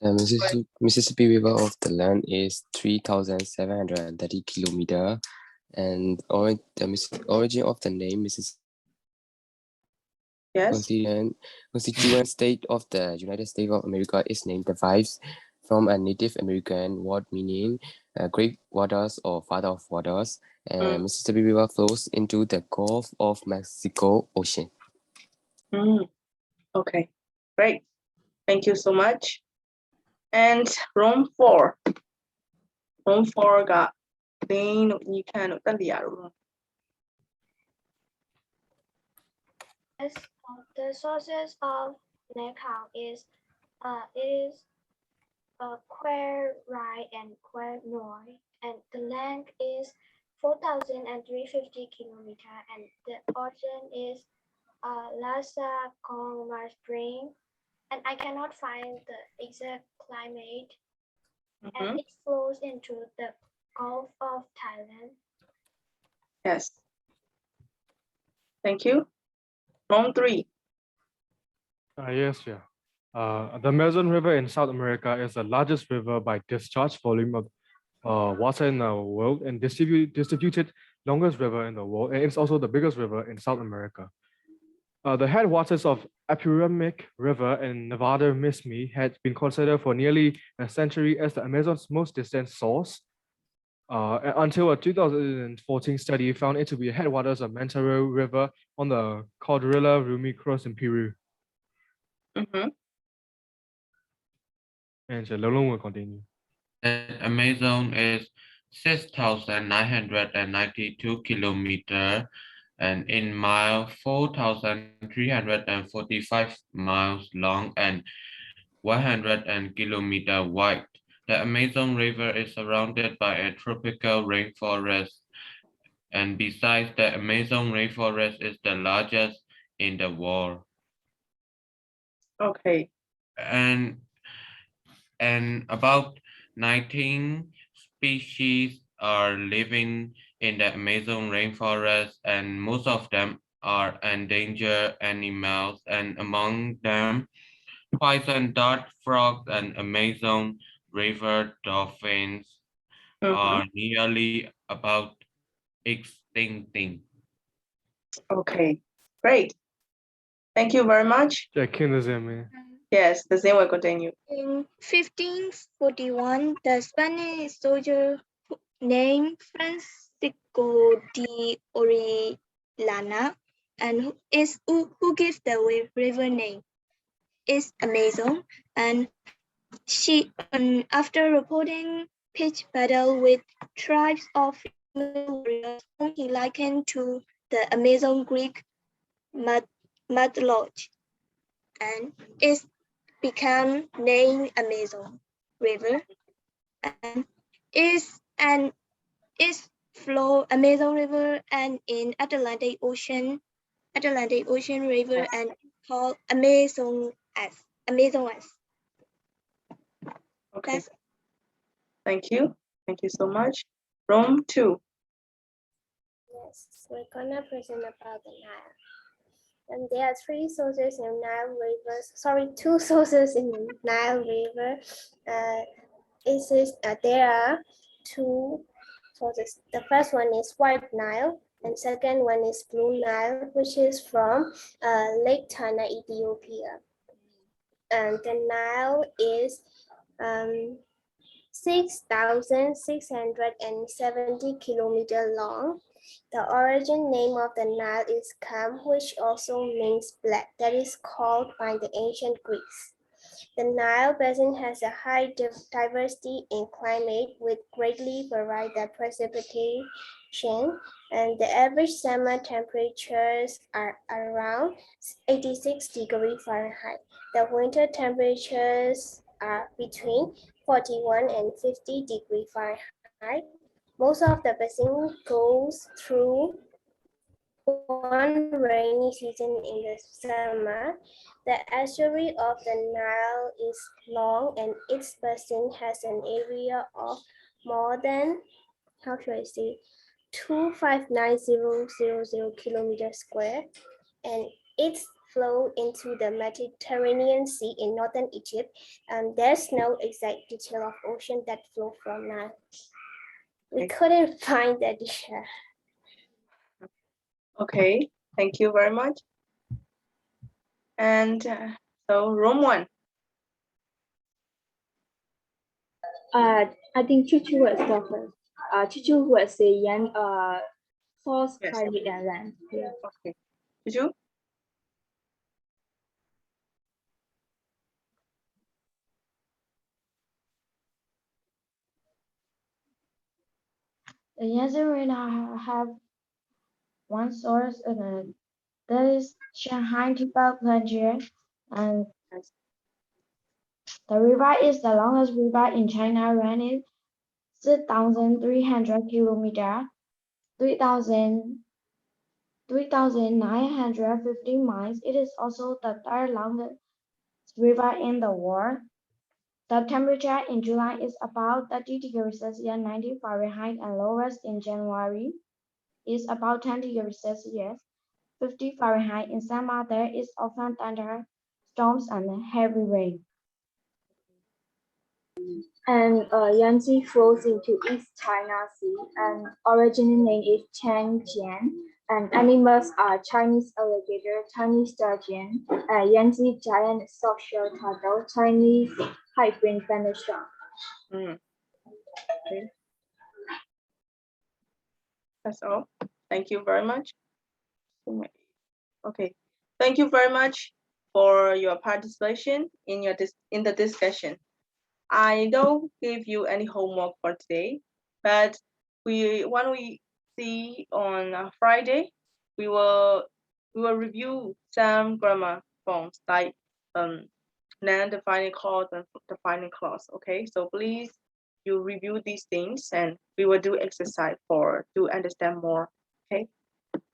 The Mississippi River of the land is 3,730 kilometer, and the origin of the name Mississippi Yes. constituent state of the United States of America is named derives from a Native American word meaning great waters or father of waters. Mississippi River flows into the Gulf of Mexico Ocean. Okay, great. Thank you so much. And room 4. Room 4 got Dane you can room. Yes, the sources of Necau is Quer Rai and Quer Noi, and the length is 4,350 kilometer, and the ocean is Lhasa Kongmar Spring, and I cannot find the exact climate, and it flows into the Gulf of Thailand. Yes. Thank you. Room 3. Yes, yeah. The Amazon River in South America is the largest river by discharge volume of water in the world and distributed longest river in the world. And it's also the biggest river in South America. The headwaters of Apurimac River in Nevada Mismi had been considered for nearly a century as the Amazon's most distant source. Until a 2014 study found it to be headwaters of Mantaro River on the Cordillera Rumi Cross in Peru. And Lolong will continue. The Amazon is 6,992 kilometers and in mile 4,345 miles long and 100 kilometers wide. The Amazon River is surrounded by a tropical rainforest, and besides, the Amazon rainforest is the largest in the world. Okay. And about 19 species are living in the Amazon rainforest, and most of them are endangered animals, and among them, poison dart frogs and Amazon river dolphins are nearly about extincting. Okay, great. Thank you very much. Yes, the same will continue. In 1541, the Spanish soldier named Francisco de Orellana, and who gives the river name, is Amazon, and she, after reporting pitched battle with tribes of female warriors whom he likened to the Amazon Greek mythology, and is become named Amazon River, and is flow Amazon River and in Atlantic Ocean River, and called Amazon. Okay. Thank you so much. Room 2. Yes, we're gonna present about the Nile. And there are 3 sources in Nile River. Sorry, 2 sources in Nile River. There are 2 sources. The first one is White Nile, and second one is Blue Nile, which is from Lake Tana, Ethiopia. And the Nile is 6,670 kilometers long, The origin name of the Nile is Cam, which also means black, that is called by the ancient Greeks. The Nile Basin has a high diversity in climate with greatly varied precipitation, and the average summer temperatures are around 86 degrees Fahrenheit. The winter temperatures are between 41 and 50 degrees Fahrenheit. Most of the basin goes through one rainy season in the summer. The estuary of the Nile is long and its basin has an area of more than, how should I say, 259,000 kilometers square, and its flow into the Mediterranean Sea in northern Egypt, and there's no exact detail of ocean that flow from Nile. We couldn't find that detail. Okay, thank you very much. And so room 1. I think Chuchu was the first. Chuchu was saying source, Yes. climate, and land. Yeah. Okay. Did you? The Yangtze River have one source that is Shanghai Tibet Plateau, and Yes. the river is the longest river in China, running 6,300 kilometers, 3,950 miles. It is also the third longest river in the world. The temperature in July is about 30 degrees Celsius, 90 Fahrenheit, and lowest in January is about 10 degrees Celsius, 50 Fahrenheit. In summer, there is often thunder, storms, and heavy rain. And Yangtze flows into East China Sea, and original name is Changjiang. And animals are Chinese alligator, Chinese sturgeon, Yangtze giant soft-shell turtle, Chinese high-fin Spanish shark. Okay. That's all. Thank you very much. Okay. Thank you very much for your participation in the discussion. I don't give you any homework for today, but when we see on Friday, we will review some grammar forms like non-defining clause and defining clause. Okay, so please you review these things, and we will do exercise to understand more. Okay,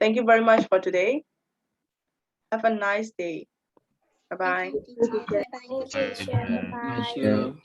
thank you very much for today. Have a nice day. Bye bye. Thank you, teacher. Thank you. Bye-bye. Thank you.